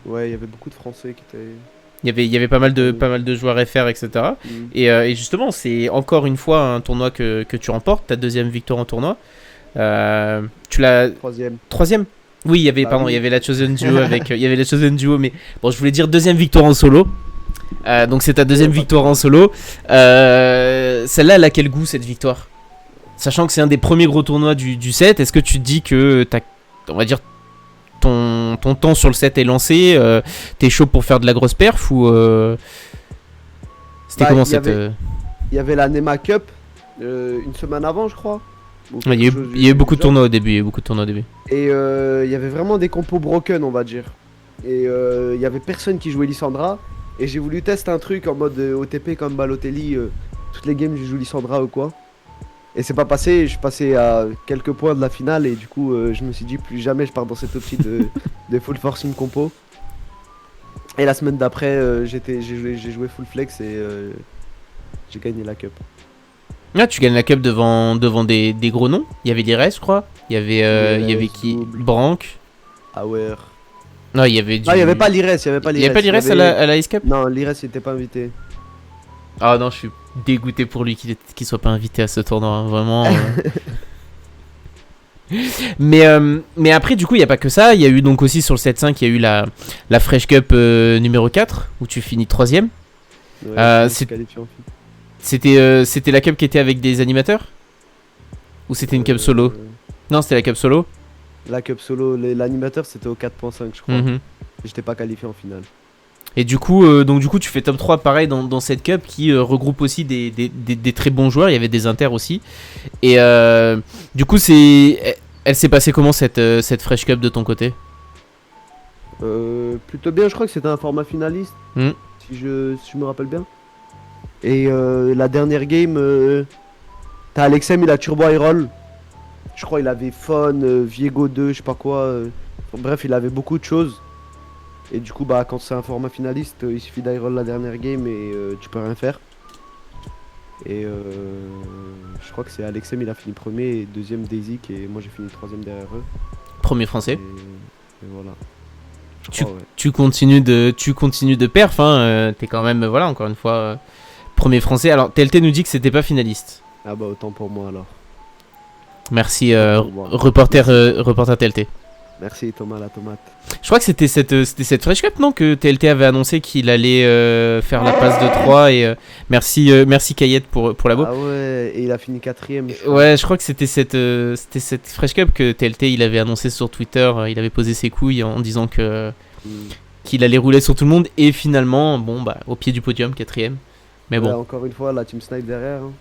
Ouais, il y avait beaucoup de Français qui étaient... Il y avait pas mal de joueurs FR, etc. Et justement, c'est encore une fois un tournoi que tu remportes, ta deuxième victoire en tournoi. Tu l'as... Troisième. Oui, il y avait il y avait la Chosen Duo avec il y avait la Chosen Duo, mais bon, je voulais dire deuxième victoire en solo. Donc c'est ta deuxième victoire en solo. Celle-là, elle a quel goût, cette victoire? Sachant que c'est un des premiers gros tournois du set, est-ce que tu te dis que on va dire, ton temps sur le set est lancé, t'es chaud pour faire de la grosse perf, ou c'était comment cette... Il y avait la Nema Cup une semaine avant, je crois. Il y a eu beaucoup de tournois au début, Et il y avait vraiment des compos broken, on va dire. Et il y avait personne qui jouait Lissandra. Et j'ai voulu tester un truc en mode OTP comme Balotelli. Toutes les games, je joue Lissandra ou quoi. Et c'est pas passé. Je suis passé à quelques points de la finale. Et du coup, je me suis dit, plus jamais je pars dans cette optique de full forcing compo. Et la semaine d'après, j'ai joué full flex et j'ai gagné la cup. Ah, tu gagnes la cup devant des gros noms. Il y avait l'Ires, je crois. Il y avait qui? Brank. Auer. Non, il y avait du... Non, il y avait pas l'Ires, Il y avait pas l'Ires à la Ice Cup? Non, l'Ires n'était pas invité. Ah non, je suis dégoûté pour lui qu'il soit pas invité à ce tournoi, hein, vraiment. Mais après, du coup, il n'y a pas que ça. Il y a eu donc aussi sur le 7-5, il y a eu la Fresh Cup numéro 4, où tu finis 3ème. Ouais, c'est qualifié en C'était la cup qui était avec des animateurs? Ou c'était une cup solo? Non, c'était la cup solo. La cup solo, l'animateur c'était au 4.5 je crois. Mhm. J'étais pas qualifié en finale. Et du coup, tu fais top 3 pareil dans cette cup qui regroupe aussi des très bons joueurs. Il y avait des inters aussi. Et du coup, elle s'est passée comment cette Fresh Cup de ton côté? Plutôt bien, je crois que c'était un format finaliste, Mm. si je me rappelle bien. Et la dernière game, t'as Alexem, il a turbo high roll. Je crois il avait Fon, Viego 2, je sais pas quoi. Bref, il avait beaucoup de choses. Et du coup, bah, quand c'est un format finaliste, il suffit d'high roll la dernière game et tu peux rien faire. Et je crois que c'est Alexem, il a fini premier, et deuxième Daisy, et moi j'ai fini troisième derrière eux. Premier français. Et voilà. Tu, Ouais. tu continues de perf, hein. T'es quand même, voilà, encore une fois, premier français. Alors, TLT nous dit que c'était pas finaliste. Ah bah autant pour moi alors. Merci, Autant pour moi. reporter TLT. Merci Thomas la tomate. Je crois que c'était cette Fresh Cup, non, que TLT avait annoncé qu'il allait faire la passe de 3 et merci Kayette pour la Ah ouais, et il a fini quatrième. Ouais, je crois que c'était cette Fresh Cup que TLT il avait annoncé sur Twitter. Il avait posé ses couilles en disant qu'il allait rouler sur tout le monde et finalement, bon bah au pied du podium, quatrième. Mais bon, Encore une fois, la team snipe derrière. Hein.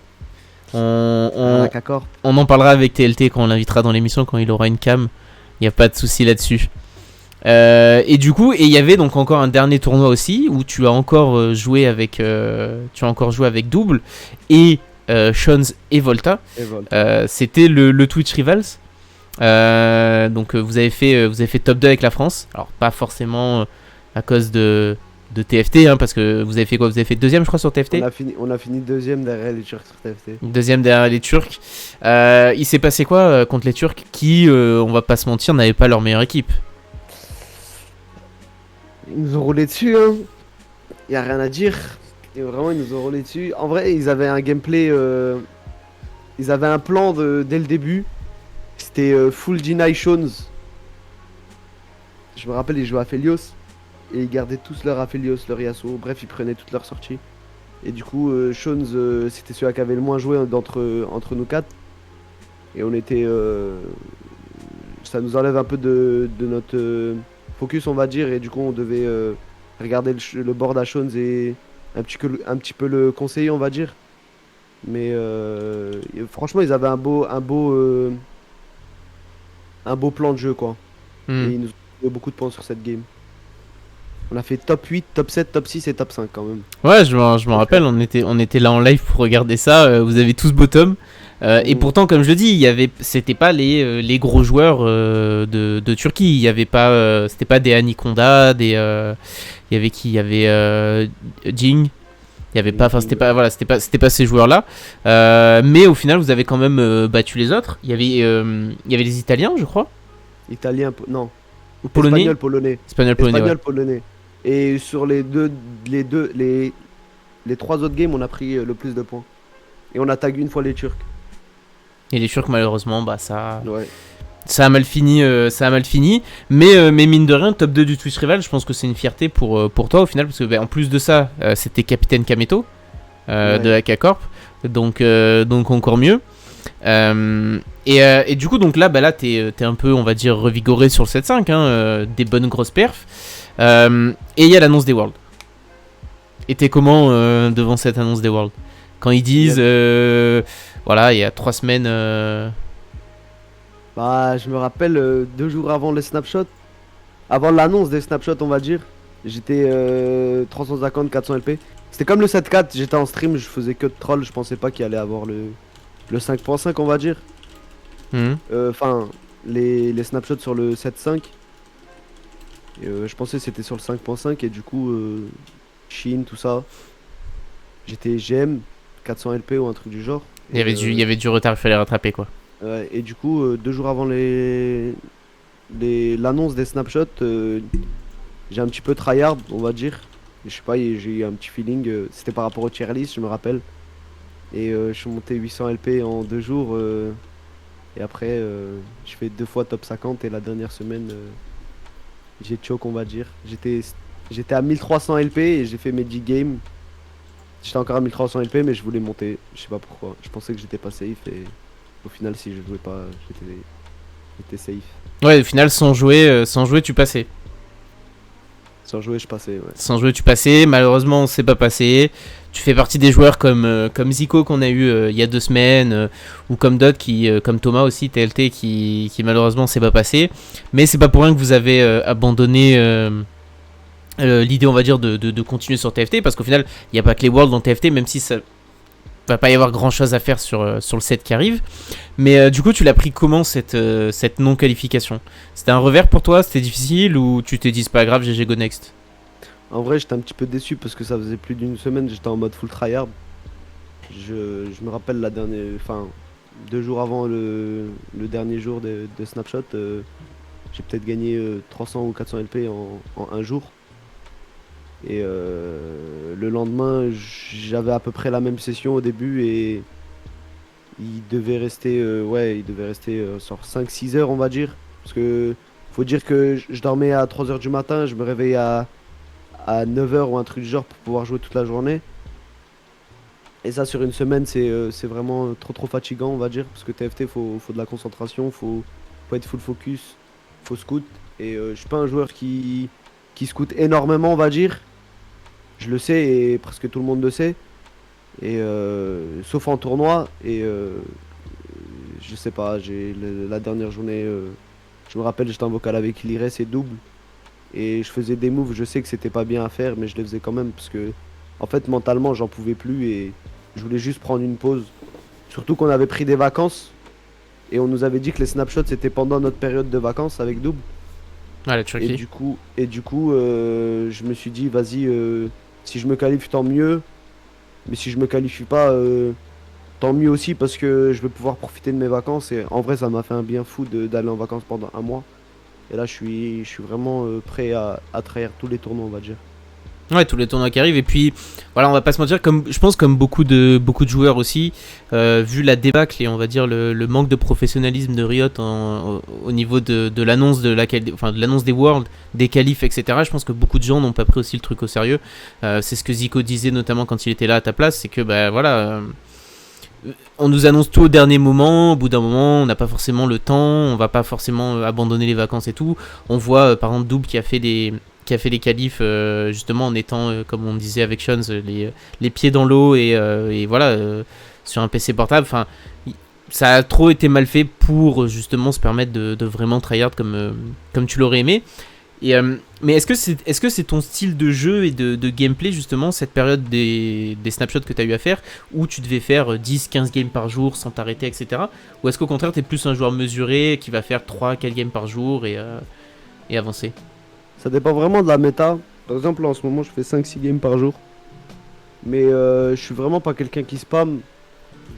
on D'accord. en parlera avec TLT quand on l'invitera dans l'émission, quand il aura une cam. Il n'y a pas de souci là-dessus. Et du coup, il y avait donc encore un dernier tournoi aussi où tu as encore joué avec Double et Shons et Volta. C'était le Twitch Rivals. Donc vous avez fait top 2 avec la France. Alors pas forcément à cause de TFT, hein, parce que vous avez fait quoi? Vous avez fait deuxième, je crois, sur TFT. On a fini deuxième derrière les Turcs sur TFT. Deuxième derrière les Turcs. Il s'est passé quoi contre les Turcs qui, on va pas se mentir, n'avaient pas leur meilleure équipe? Ils nous ont roulé dessus, hein. Y a rien à dire. Et vraiment, ils nous ont roulé dessus. En vrai, ils avaient un gameplay. Ils avaient un plan dès le début. C'était full deny Shones. Je me rappelle, ils jouaient à Felios. Et ils gardaient tous leur Aphelios, leur Yasuo. Bref, ils prenaient toutes leurs sorties. Et du coup, Shones, c'était celui qui avait le moins joué entre nous quatre. Et on était. Ça nous enlève un peu de notre focus, on va dire. Et du coup, on devait regarder le board à Shones et un petit peu le conseiller, on va dire. Mais franchement, ils avaient un beau plan de jeu, quoi. Et ils nous ont fait beaucoup de points sur cette game. On a fait top 8, top 7, top 6 et top 5 quand même. Ouais, je me rappelle, on était là en live pour regarder ça. Vous avez tous bottom. Et pourtant, comme je le dis, c'était pas les gros joueurs de Turquie. Il y avait pas, c'était pas des Aniconda, il y avait qui? Il y avait Jing. Il y avait pas, enfin c'était pas ces joueurs-là. Mais au final, vous avez quand même battu les autres. Il y avait les Italiens, je crois. Italien, non. Polonais. Espagnol, polonais. Et sur les trois autres games, on a pris le plus de points. Et on a tagué une fois les Turcs. Et les Turcs, malheureusement, bah ça. Ouais. Ça a mal fini, mais mine de rien, top 2 du Twitch Rival, je pense que c'est une fierté pour toi au final, parce que en plus de ça, c'était capitaine Kameto de AK Corp, donc encore mieux. Et du coup, donc là, t'es un peu, on va dire, revigoré sur le 7-5, hein, des bonnes grosses perfs. Et il y a l'annonce des Worlds. Et t'es comment devant cette annonce des Worlds? Quand ils disent, voilà, il y a 3 semaines. Bah, je me rappelle 2 jours avant les snapshots, avant l'annonce des snapshots, on va dire, j'étais 350, 400 LP. C'était comme le 7-4, j'étais en stream, je faisais que de troll, je pensais pas qu'il allait avoir le 5.5, on va dire. Enfin, les snapshots sur le 7.5. Je pensais que c'était sur le 5.5 et du coup, Chine, tout ça. J'étais GM, 400 LP ou un truc du genre. Il y avait du retard, il fallait rattraper quoi. Ouais, et du coup, 2 jours avant l'annonce des snapshots, j'ai un petit peu tryhard, on va dire. Je sais pas, j'ai eu un petit feeling. C'était par rapport au tier list, je me rappelle. Et je suis monté 800 LP en 2 jours. Et après, je fais 2 fois top 50. Et la dernière semaine, j'ai choke, on va dire. J'étais à 1300 LP et j'ai fait mes 10 games. J'étais encore à 1300 LP, mais je voulais monter. Je sais pas pourquoi. Je pensais que j'étais pas safe. Et au final, si je jouais pas, j'étais safe. Ouais, au final, sans jouer, tu passais. Sans jouer, je passais, ouais. Sans jouer, tu passais. Malheureusement, c'est pas passé. Tu fais partie des joueurs comme Zico qu'on a eu il y a 2 semaines, ou comme d'autres comme Thomas aussi, TLT, qui malheureusement s'est pas passé. Mais c'est pas pour rien que vous avez abandonné l'idée, on va dire, de continuer sur TFT, parce qu'au final, il n'y a pas que les Worlds dans TFT, même si ça va pas y avoir grand chose à faire sur le set qui arrive. Mais du coup, tu l'as pris comment cette non-qualification? C'était un revers pour toi? C'était difficile? Ou tu t'es dit c'est pas grave, GG go next? En vrai, j'étais un petit peu déçu parce que ça faisait plus d'une semaine, j'étais en mode full tryhard. Je me rappelle la dernière, enfin, 2 jours avant le dernier jour de Snapshot, j'ai peut-être gagné 300 ou 400 LP en un jour. Et le lendemain, j'avais à peu près la même session au début et il devait rester sur 5-6 heures, on va dire. Parce que faut dire que je dormais à 3 heures du matin, je me réveillais à 9 heures ou un truc du genre pour pouvoir jouer toute la journée. Et ça, sur une semaine, c'est vraiment trop fatigant, on va dire. Parce que TFT, faut de la concentration, faut être full focus, faut scout. Et je suis pas un joueur qui scout énormément, on va dire. Je le sais et presque tout le monde le sait. Et sauf en tournoi. Et je sais pas, la dernière journée, je me rappelle, j'étais en vocal avec Lires et Double. Et je faisais des moves, je sais que c'était pas bien à faire, mais je les faisais quand même parce que, en fait, mentalement, j'en pouvais plus et je voulais juste prendre une pause. Surtout qu'on avait pris des vacances et on nous avait dit que les snapshots c'était pendant notre période de vacances avec Double. Ah, la Et Turquie. du coup, je me suis dit, vas-y, si je me qualifie, tant mieux. Mais si je me qualifie pas, tant mieux aussi parce que je vais pouvoir profiter de mes vacances. Et en vrai, ça m'a fait un bien fou d'aller en vacances pendant un mois. Et là, je suis vraiment prêt à trahir tous les tournois, on va dire. Ouais, tous les tournois qui arrivent. Et puis, voilà, on va pas se mentir, je pense comme beaucoup de joueurs aussi, vu la débâcle et on va dire le manque de professionnalisme de Riot au niveau de l'annonce de l'annonce des Worlds, des qualifs, etc. Je pense que beaucoup de gens n'ont pas pris aussi le truc au sérieux. C'est ce que Zico disait notamment quand il était là à ta place, c'est que bah voilà. On nous annonce tout au dernier moment, au bout d'un moment on n'a pas forcément le temps, on va pas forcément abandonner les vacances et tout. On voit par exemple Double qui a fait les qualifs justement en étant, comme on disait avec Sean, les pieds dans l'eau et voilà, sur un PC portable. Enfin, ça a trop été mal fait pour justement se permettre de vraiment tryhard comme tu l'aurais aimé. Mais est-ce que c'est ton style de jeu et de gameplay justement cette période des snapshots que tu as eu à faire où tu devais faire 10-15 games par jour sans t'arrêter, etc. Ou est-ce qu'au contraire tu es plus un joueur mesuré qui va faire 3-4 games par jour et avancer? Ça dépend vraiment de la méta. Par exemple, là, en ce moment, je fais 5-6 games par jour. Mais je suis vraiment pas quelqu'un qui spam.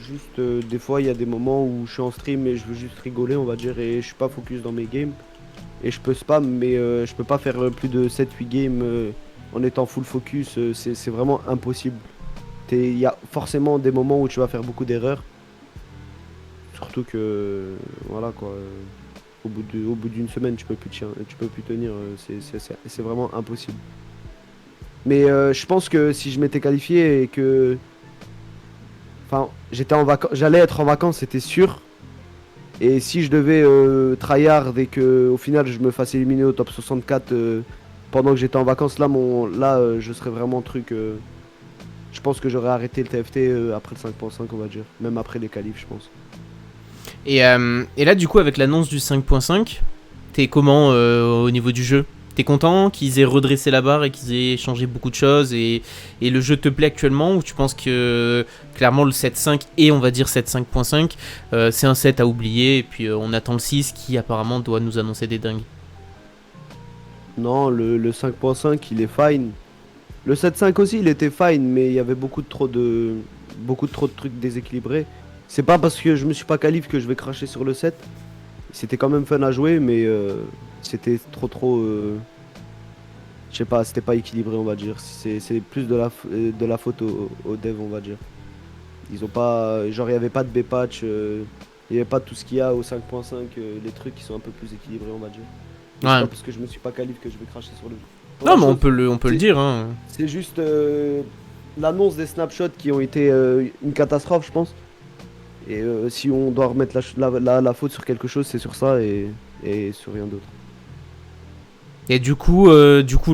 Juste, des fois, il y a des moments où je suis en stream et je veux juste rigoler, on va dire, et je suis pas focus dans mes games. Et je peux spam, mais je peux pas faire plus de 7-8 games en étant full focus. C'est vraiment impossible. Il y a forcément des moments où tu vas faire beaucoup d'erreurs. Surtout que, voilà quoi. Au bout d'une semaine, tu peux plus tenir. C'est vraiment impossible. Mais je pense que si je m'étais qualifié et que. Enfin, j'allais être en vacances, c'était sûr. Et si je devais tryhard et que au final je me fasse éliminer au top 64 pendant que j'étais en vacances, je serais vraiment truc. Je pense que j'aurais arrêté le TFT après le 5.5, on va dire. Même après les qualifs, je pense. Et là, du coup, avec l'annonce du 5.5, t'es comment au niveau du jeu? T'es content qu'ils aient redressé la barre et qu'ils aient changé beaucoup de choses et le jeu te plaît actuellement? Ou tu penses que clairement le 7.5 et on va dire 7.5.5 c'est un set à oublier et puis on attend le 6 qui apparemment doit nous annoncer des dingues? Non, le 5.5 il est fine. Le 7.5 aussi il était fine, mais il y avait beaucoup trop de trucs déséquilibrés. C'est pas parce que je me suis pas qualifié que je vais cracher sur le 7. C'était quand même fun à jouer, mais c'était trop. je sais pas, c'était pas équilibré, on va dire. C'est plus de la faute aux devs, on va dire. Ils ont pas, genre, il y avait pas de B-patch, il y avait pas tout ce qu'il y a au 5.5, les trucs qui sont un peu plus équilibrés, on va dire. Mais c'est Ouais. pas parce que je me suis pas qualifié que je vais cracher sur le jeu. Non, Première mais chose, on peut le c'est dire, hein. c'est juste l'annonce des snapshots qui ont été une catastrophe, je pense. Et si on doit remettre la faute sur quelque chose, c'est sur ça et sur rien d'autre. Et du coup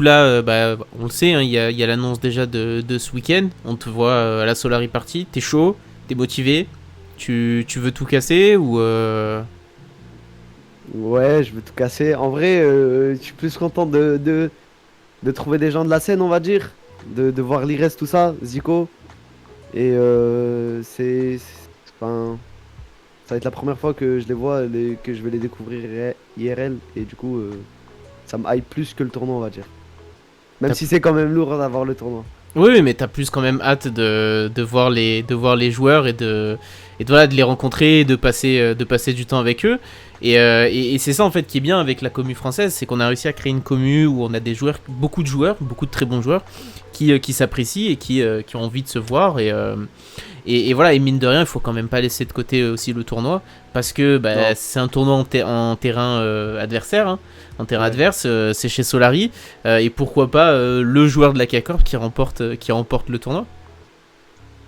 là, bah, on le sait, hein, il y a l'annonce déjà de ce week-end. On te voit à la Solari Party. T'es chaud, t'es motivé. Tu veux tout casser ou Ouais, je veux tout casser. En vrai, je suis plus content de trouver des gens de la scène, on va dire. De voir l'Ires, tout ça, Zico. Et enfin, ça va être la première fois que je les vois, que je vais les découvrir IRL. Et du coup, ça me hype plus que le tournoi, on va dire. Même t'as- si c'est quand même lourd d'avoir le tournoi. Oui, mais t'as plus quand même hâte de voir les joueurs et voilà, de les rencontrer, de passer du temps avec eux. Et c'est ça en fait qui est bien avec la commu française, c'est qu'on a réussi à créer une commu où on a des joueurs, beaucoup de très bons joueurs qui s'apprécient et qui ont envie de se voir. Et voilà, et mine de rien, il faut quand même pas laisser de côté aussi le tournoi parce que bah, Non, c'est un tournoi en terrain adversaire, hein, en terrain ouais. adverse, c'est chez Solari, et pourquoi pas le joueur de la K-Corp qui remporte le tournoi.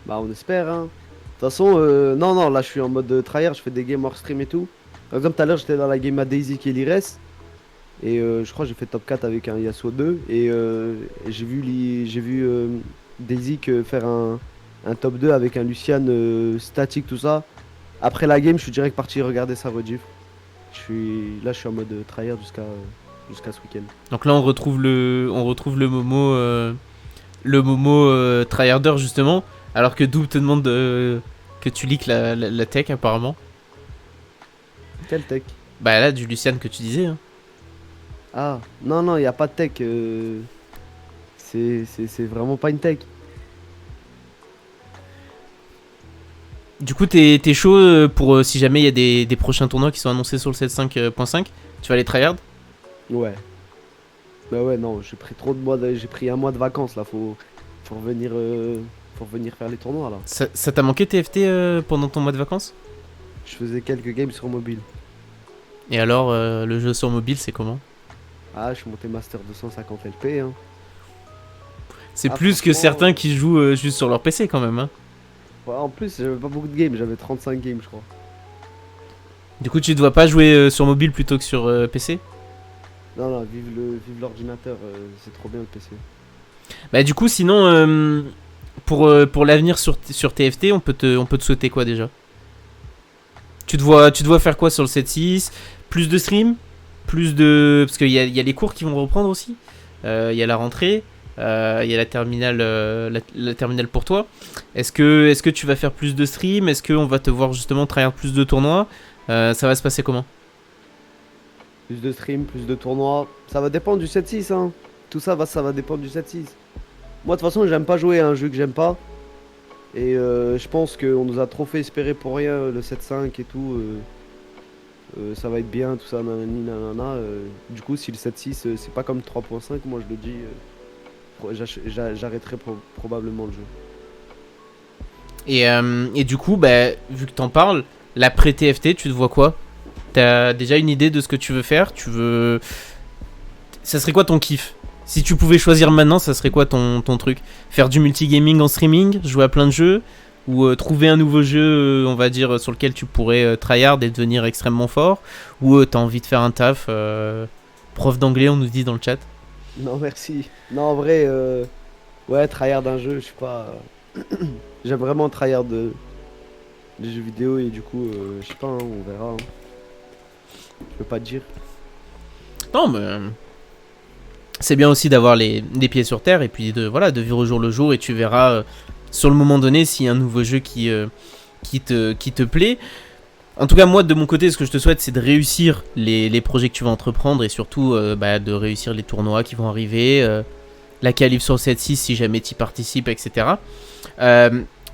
Bah, on espère, hein. De toute façon, non, non, là, je suis en mode tryhard, je fais des games hors stream et tout. Par exemple, tout à l'heure, j'étais dans la game à Daisy qui est l'Ires. Et je crois que j'ai fait top 4 avec un Yasuo 2. Et j'ai vu Daisy faire un top 2 avec un Lucian statique, tout ça. Après la game, je suis direct parti regarder sa rediff. Là, je suis en mode tryhard jusqu'à ce week-end. Donc là, on retrouve le Momo tryharder justement, alors que Doom te demande que tu leaks la tech apparemment. Quel tech? Bah là, du Lucian que tu disais, hein. Ah, non, non, il n'y a pas de tech. C'est vraiment pas une tech. Du coup, t'es chaud pour si jamais il y a des prochains tournois qui sont annoncés sur le 7.5.5, tu vas les tryhard. Ouais. Bah ouais, non, j'ai pris trop de mois, j'ai pris un mois de vacances là, faut revenir faire les tournois là. Ça t'a manqué TFT pendant ton mois de vacances? Je faisais quelques games sur mobile. Et alors, le jeu sur mobile, c'est comment? Ah, je suis monté Master 250 LP, hein. C'est Ah, plus que franchement, certains qui jouent juste sur leur PC quand même, hein. ouais, en plus, j'avais pas beaucoup de games, j'avais 35 games, je crois. Du coup, tu dois pas jouer sur mobile plutôt que sur PC? Non, non, vive l'ordinateur, c'est trop bien le PC. Bah du coup, sinon, pour l'avenir sur TFT, on peut te souhaiter quoi déjà? Tu te vois faire quoi sur le 7.6? Plus de stream? Plus de... Parce qu'il y a les cours qui vont reprendre aussi. Il y a la rentrée. Il y a la terminale pour toi. Est-ce que tu vas faire plus de stream? Est-ce qu'on va te voir justement travailler plus de tournois? Ça va se passer comment? Plus de stream, plus de tournois. Ça va dépendre du 7-6, hein. Tout ça va dépendre du 7-6. Moi, de toute façon, j'aime pas jouer à un jeu que j'aime pas. Et je pense qu'on nous a trop fait espérer pour rien, le 7-5 et tout. Ça va être bien, tout ça, nanani, nanana. Du coup, si le 7-6, c'est pas comme 3.5, moi je le dis, j'arrêterai probablement le jeu. Et du coup, bah, vu que t'en parles, l'après TFT, tu te vois quoi? T'as déjà une idée de ce que tu veux faire? Ça serait quoi ton kiff? Si tu pouvais choisir maintenant, ça serait quoi ton truc? Faire du multigaming en streaming? Jouer à plein de jeux? Ou trouver un nouveau jeu, on va dire, sur lequel tu pourrais tryhard et devenir extrêmement fort? Ou t'as envie de faire un taf? Prof d'anglais, on nous dit dans le chat. Non, merci. Non, en vrai, ouais, tryhard d'un jeu, je suis pas. J'aime vraiment tryhard des jeux vidéo et du coup, je sais pas, hein, on verra, hein. Je peux pas te dire. Non, mais c'est bien aussi d'avoir les pieds sur terre et puis de vivre au jour le jour et tu verras sur le moment donné s'il y a un nouveau jeu qui te plaît. En tout cas, moi, de mon côté, ce que je te souhaite, c'est de réussir les projets que tu vas entreprendre et surtout de réussir les tournois qui vont arriver, la qualif sur 7-6 si jamais tu y participes, etc.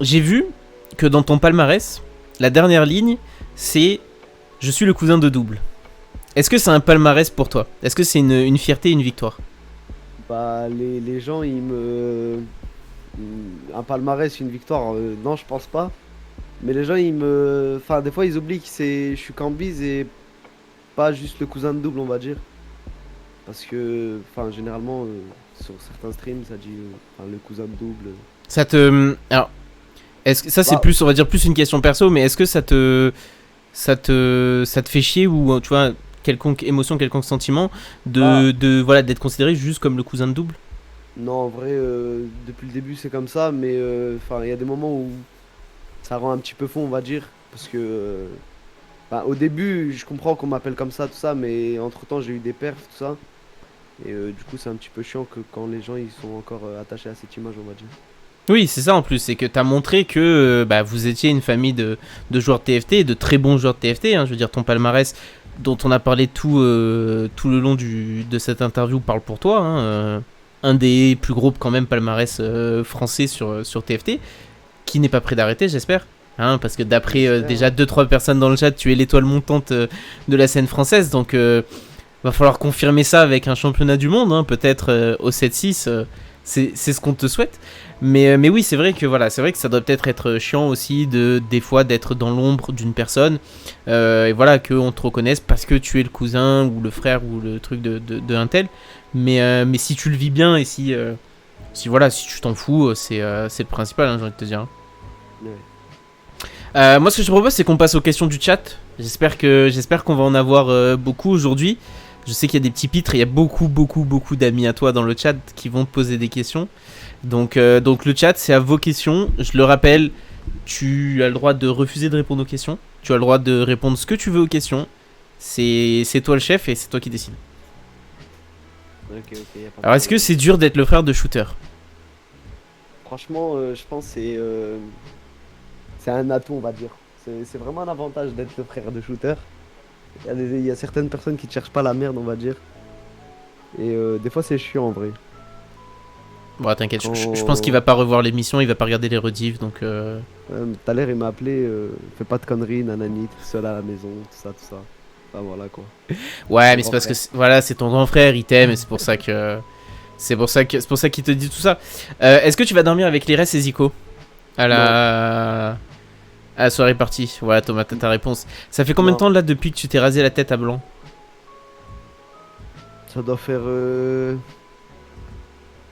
J'ai vu que dans ton palmarès, la dernière ligne, c'est « Je suis le cousin de double ». Est-ce que c'est un palmarès pour toi? Est-ce que c'est une fierté et une victoire? Bah, les gens, un palmarès, une victoire, non, je pense pas. Mais les gens, enfin, des fois, ils oublient que je suis Cambyse et pas juste le cousin de double, on va dire. Parce que, enfin, généralement, sur certains streams, ça dit enfin, le cousin de double. Ça te. Alors, est-ce que ça c'est Bah, plus, on va dire plus une question perso, mais est-ce que ça te fait chier ou tu vois quelconque émotion, quelconque sentiment bah, voilà d'être considéré juste comme le cousin de double? non, en vrai, depuis le début, c'est comme ça, mais enfin, il y a des moments où ça rend un petit peu fond, on va dire. Parce que, bah, au début, je comprends qu'on m'appelle comme ça, tout ça, mais entre-temps, j'ai eu des perfs, tout ça. Et du coup, c'est un petit peu chiant que quand les gens ils sont encore attachés à cette image, on va dire. Oui, c'est ça en plus, c'est que t'as montré que bah, vous étiez une famille de joueurs de TFT, de très bons joueurs de TFT. Hein, je veux dire, ton palmarès dont on a parlé tout le long de cette interview parle pour toi. Hein, un des plus gros quand même palmarès français sur TFT, qui n'est pas prêt d'arrêter, j'espère. Hein, parce que d'après J'espère, déjà hein. deux trois personnes dans le chat, tu es l'étoile montante de la scène française. Donc va falloir confirmer ça avec un championnat du monde, hein, peut-être au 7-6. C'est ce qu'on te souhaite. Mais oui, c'est vrai que voilà, c'est vrai que ça doit peut-être être chiant aussi des fois d'être dans l'ombre d'une personne et voilà qu'on te reconnaisse parce que tu es le cousin ou le frère ou le truc de un tel. Mais si tu le vis bien et si voilà, si tu t'en fous, c'est le principal, hein, j'ai envie de te dire. Ouais. Moi, ce que je te propose, c'est qu'on passe aux questions du chat. J'espère qu'on va en avoir beaucoup aujourd'hui. Je sais qu'il y a des petits pitres, il y a beaucoup d'amis à toi dans le chat qui vont te poser des questions. Donc le chat, c'est à vos questions. Je le rappelle, tu as le droit de refuser de répondre aux questions. Tu as le droit de répondre ce que tu veux aux questions. C'est toi le chef et c'est toi qui décides. Ok, ok, y a pas de Alors, est-ce que problème. c'est dur d'être le frère de Shooter? Franchement, je pense que c'est un atout, on va dire. C'est vraiment un avantage d'être le frère de shooter. Il y a certaines personnes qui ne cherchent pas la merde, on va dire. Et des fois, c'est chiant en vrai. Bon, t'inquiète, je pense qu'il Quand va pas revoir l'émission, il va pas regarder les rediffs, donc... tout à l'heure, il m'a appelé, fais pas de conneries, nanani, tout seul à la maison, tout ça, tout ça. Enfin voilà quoi. Ouais, Mon mais c'est grand parce que frère. voilà, c'est ton grand frère, il t'aime, et c'est pour ça que c'est pour ça qu'il te dit tout ça. Est-ce que tu vas dormir avec l'Ires et Zico à Non, la soirée partie? Voilà, Thomas, t'as ta réponse. Ça fait combien de non, temps là depuis que tu t'es rasé la tête à blanc? ça doit faire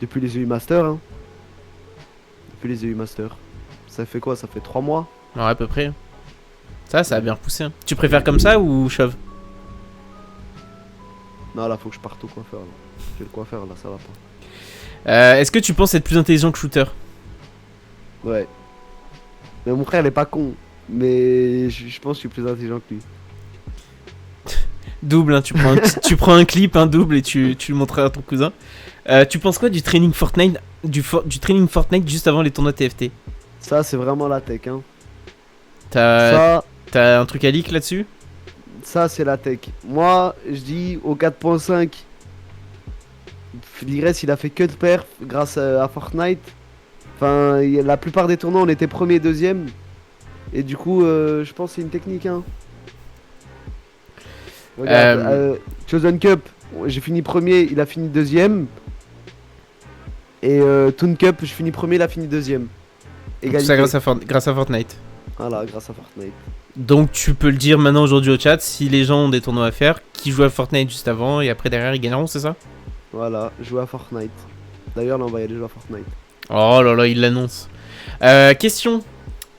depuis les EU Master, hein. Depuis les EU Master. Ça fait quoi? Ça fait 3 mois? Ouais, à peu près. Ça a Ouais. bien repoussé. Hein. Tu préfères comme ça ou chauve? Non, là, faut que je parte au coiffeur. Là. J'ai le coiffeur, là, ça va pas. Est-ce que tu penses être plus intelligent que Shooter? Ouais. Mais mon frère, il est pas con. Mais je pense que je suis plus intelligent que lui. Double, hein, tu prends un clip, un double et tu le montreras à ton cousin. Tu penses quoi du training Fortnite, du training Fortnite juste avant les tournois TFT? Ça, c'est vraiment la tech, hein. T'as Ça, t'as un truc à leak là-dessus? ça c'est la tech. Moi, je dis au 4.5, l'Ires, il a fait que de perf grâce à Fortnite. Enfin, la plupart des tournois, on était premier, deuxième. Et du coup, je pense que c'est une technique, hein. Regarde, Euh, Chosen Cup, j'ai fini premier, il a fini deuxième. Et Toon Cup, je finis premier, il a fini deuxième. tout ça Égalité. grâce à Fortnite. Voilà, grâce à Fortnite. Donc tu peux le dire maintenant aujourd'hui au chat, si les gens ont des tournois à faire, qui jouent à Fortnite juste avant et après derrière ils gagneront, c'est ça? Voilà, jouer à Fortnite. D'ailleurs, là, on va y aller jouer à Fortnite. Oh là là, il l'annonce. Question.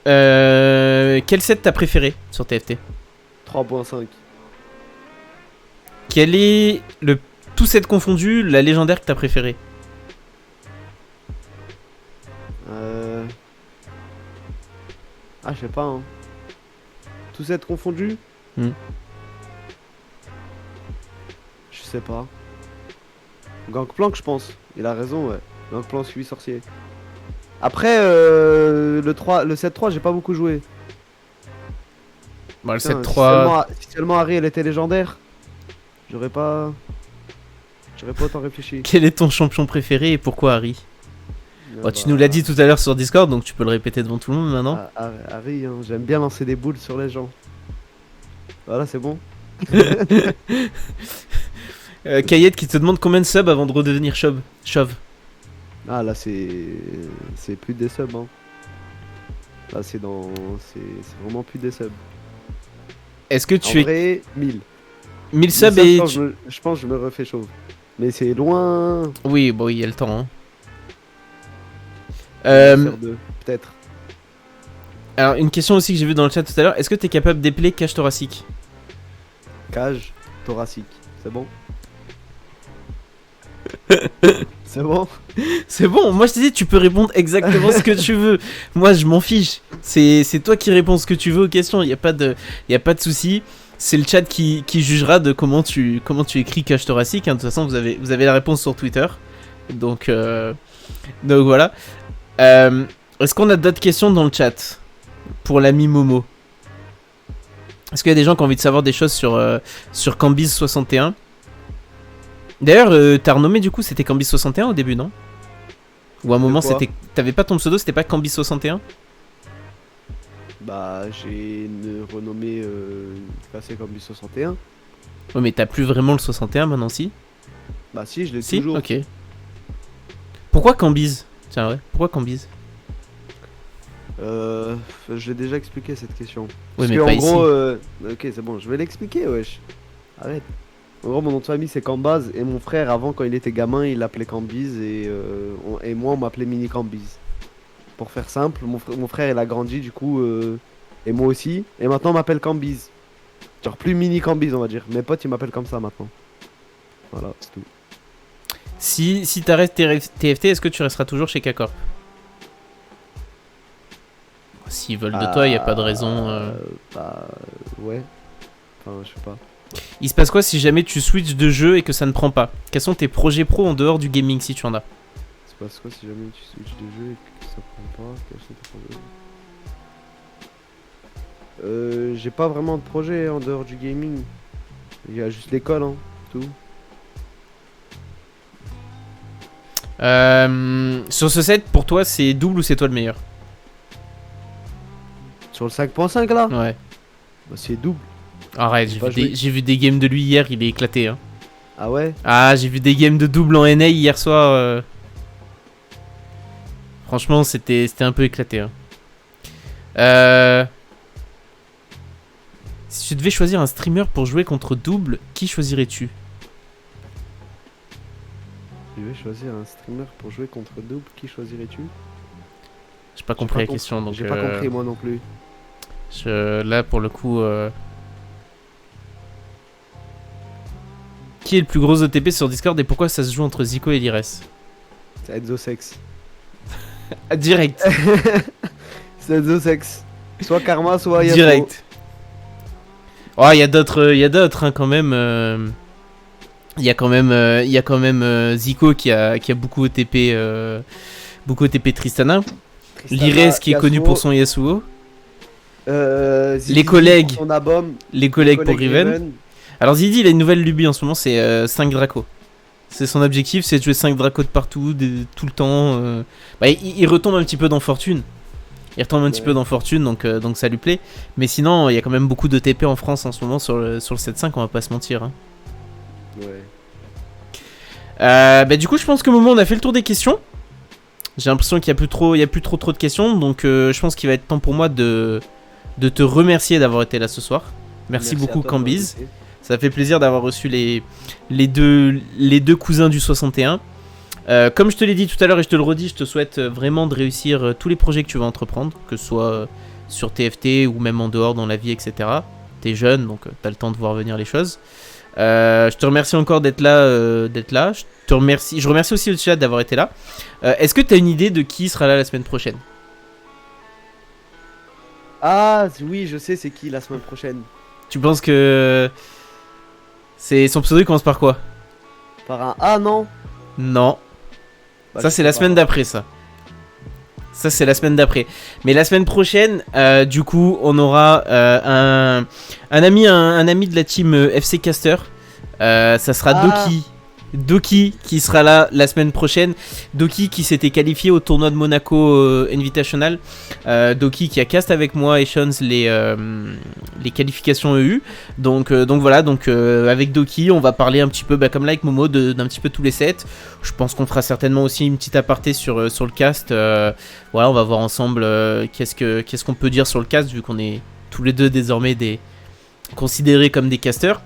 Quel set t'as préféré sur TFT? 3.5. Quel est le tout set confondu, la légendaire que t'as préféré? Euh... Ah, je sais pas, hein. Tous être confondus? Hmm. Je sais pas. Gangplank, je pense. Il a raison, ouais. Gangplank, suivi sorcier. Après, le 7-3, j'ai pas beaucoup joué. Bon, le Putain, 7-3. si seulement Harry, elle était légendaire, j'aurais pas... J'aurais pas autant réfléchi. Quel est ton champion préféré et pourquoi Harry? Ah Bon, tu nous l'as dit tout à l'heure sur Discord, donc tu peux le répéter devant tout le monde maintenant. Harry, hein, j'aime bien lancer des boules sur les gens. Voilà, c'est bon. Kayette qui te demande combien de subs avant de redevenir chauve. Ah là c'est plus des subs hein. Là c'est vraiment plus des subs. Est-ce que En tu es vrai, 1000. 1000 Ça, subs et je pense que je me refais chauve. Mais c'est loin. Oui, bon, il y a le temps. Hein. Faire deux, peut-être. Alors, une question aussi que j'ai vue dans le chat tout à l'heure. Est-ce que tu es capable d'épeler cage thoracique? Cage thoracique. C'est bon? C'est bon? C'est bon, moi je te dis, tu peux répondre exactement ce que tu veux. Moi je m'en fiche. C'est toi qui réponds ce que tu veux aux questions. Il n'y a pas de souci. C'est le chat qui jugera de comment tu écris cage thoracique. Hein. De toute façon, vous avez la réponse sur Twitter. Donc voilà. Est-ce qu'on a d'autres questions dans le chat pour l'ami Momo? Est-ce qu'il y a des gens qui ont envie de savoir des choses sur Cambyse 61? D'ailleurs, t'as renommé du coup, c'était Cambyse 61 au début, non? Ou à un moment, c'était. T'avais pas ton pseudo, c'était pas Cambyse 61? Bah, j'ai renommé passé Cambyse 61. Ouais, mais t'as plus vraiment le 61 maintenant, si? Bah, si, je l'ai Si, toujours. ok. Pourquoi Cambyse? Tiens, ouais, pourquoi Cambyse? Je l'ai déjà expliqué cette question. Oui, Parce mais que, pas en ici. gros, ok, c'est bon, je vais l'expliquer, wesh. Arrête. En gros, mon nom de famille c'est Cambaz et mon frère, avant, quand il était gamin, il l'appelait Cambyse et moi, on m'appelait Mini Cambyse. Pour faire simple, mon frère il a grandi du coup, et moi aussi, et maintenant on m'appelle Cambyse. Genre plus Mini Cambyse, on va dire. Mes potes ils m'appellent comme ça maintenant. Voilà, c'est tout. Si t'arrêtes TFT, est-ce que tu resteras toujours chez K-Corp? S'ils veulent de toi, y a pas de raison. Bah, ouais. Enfin, je sais pas. Il se passe quoi si jamais tu switches de jeu et que ça ne prend pas? Quels sont tes projets pro en dehors du gaming si tu en as? Il se passe quoi si jamais tu switches de jeu et que ça prend pas? Quels sont tes projets? J'ai pas vraiment de projet en dehors du gaming. Il y a juste l'école, hein, tout. Sur ce set, pour toi, c'est double ou c'est toi le meilleur? Sur le 5.5 là? Ouais. Bah, c'est double. Arrête, j'ai vu des games de lui hier, il est éclaté. Hein. Ah ouais? Ah, j'ai vu des games de double en NA hier soir. Franchement, c'était un peu éclaté. Hein. Si tu devais choisir un streamer pour jouer contre double, qui choisirais-tu? Je vais choisir un streamer pour jouer contre double, qui choisirais-tu? J'ai pas compris la question, donc... J'ai pas compris moi non plus. Là, pour le coup... Qui est le plus gros OTP sur Discord et pourquoi ça se joue entre Zico et Lires? C'est Enzosex. Direct. C'est Enzosex. Soit Karma, soit Yato. Direct. Oh, il y a d'autres hein, quand même. Il y a quand même Zico qui a beaucoup OTP Tristana. Lires qui est connu pour son Yasuo. Les collègues. Son album, les collègues pour Riven. Alors Zidi, il a une nouvelle lubie en ce moment, c'est 5 Draco. C'est son objectif, c'est de jouer 5 Draco de partout, tout le temps. Bah, il retombe un petit peu dans Fortune. Il retombe un petit peu dans Fortune, donc ça lui plaît. Mais sinon, il y a quand même beaucoup de TP en France en ce moment sur le 7.5, on va pas se mentir. Hein. Ouais. Bah, du coup, je pense qu'au moment on a fait le tour des questions. J'ai l'impression qu'il y a plus trop de questions, donc je pense qu'il va être temps pour moi de te remercier d'avoir été là ce soir. Merci beaucoup Cambyse. Ça fait plaisir d'avoir reçu les deux cousins du 61. Comme je te l'ai dit tout à l'heure et je te le redis, je te souhaite vraiment de réussir tous les projets que tu vas entreprendre, que ce soit sur TFT ou même en dehors dans la vie, etc. T'es jeune, donc t'as le temps de voir venir les choses. Je te remercie encore d'être là. Je remercie aussi le chat d'avoir été là. Est-ce que t'as une idée de qui sera là la semaine prochaine? Ah oui, je sais c'est qui la semaine prochaine. Tu penses que... C'est son pseudo, il commence par quoi? Par un A, non? Non. Bah, ça c'est la semaine d'après, ça. Ça c'est la semaine d'après. Mais la semaine prochaine, du coup, on aura un ami de la team FC Caster. Ça sera Doki Doki qui sera là la semaine prochaine. Doki qui s'était qualifié au tournoi de Monaco Invitational. Doki qui a cast avec moi et Shons les qualifications EU. Donc voilà, avec Doki on va parler un petit peu, comme là avec Momo, d'un petit peu tous les sets. Je pense qu'on fera certainement aussi une petite aparté sur le cast. Voilà, on va voir ensemble qu'est-ce qu'on peut dire sur le cast, vu qu'on est tous les deux désormais considérés comme des casters.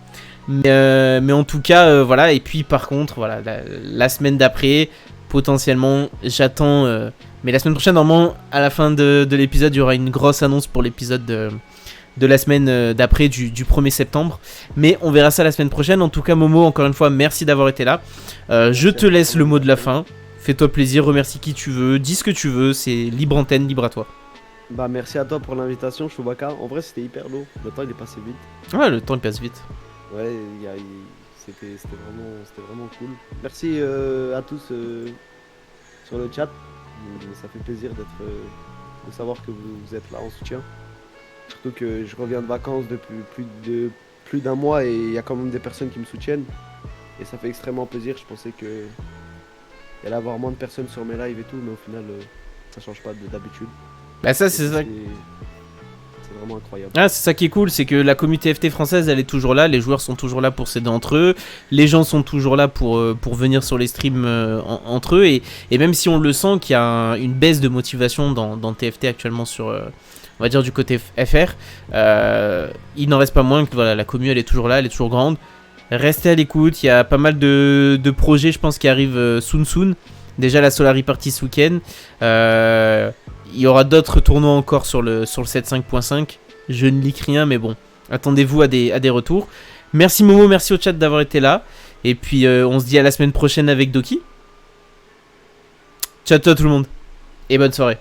Mais en tout cas, voilà. Et puis par contre, voilà, la semaine d'après, potentiellement, j'attends. Mais la semaine prochaine, normalement, à la fin de l'épisode, il y aura une grosse annonce pour l'épisode de la semaine d'après, du 1er septembre. Mais on verra ça la semaine prochaine. En tout cas, Momo, encore une fois, merci d'avoir été là. Je te laisse le mot de la fin. Fais-toi plaisir, remercie qui tu veux, dis ce que tu veux. C'est libre antenne, libre à toi. Bah merci à toi pour l'invitation, Chewbacca. En vrai, c'était hyper lourd. Le temps, il est passé vite. Ouais, le temps il passe vite. Ouais, c'était vraiment cool. Merci à tous sur le chat. Ça fait plaisir de savoir que vous êtes là en soutien. Surtout que je reviens de vacances depuis plus d'un mois et il y a quand même des personnes qui me soutiennent. Et ça fait extrêmement plaisir. Je pensais qu'il y allait avoir moins de personnes sur mes lives et tout, mais au final, ça change pas d'habitude. Bah ça, c'est ça. C'est vraiment incroyable. Ah, c'est ça qui est cool, c'est que la communauté FT française, elle est toujours là, les joueurs sont toujours là pour s'aider entre eux, les gens sont toujours là pour venir sur les streams entre eux, et même si on le sent qu'il y a une baisse de motivation dans TFT actuellement sur, on va dire du côté FR, il n'en reste pas moins que voilà, la commu elle est toujours là, elle est toujours grande. Restez à l'écoute, il y a pas mal de projets je pense qui arrivent soon. Déjà la Solari Party ce week-end. Il y aura d'autres tournois encore sur le 7.5.5. Je ne leak rien, mais bon, attendez-vous à des retours. Merci Momo, merci au chat d'avoir été là. Et puis on se dit à la semaine prochaine avec Doki. Ciao tout le monde et bonne soirée.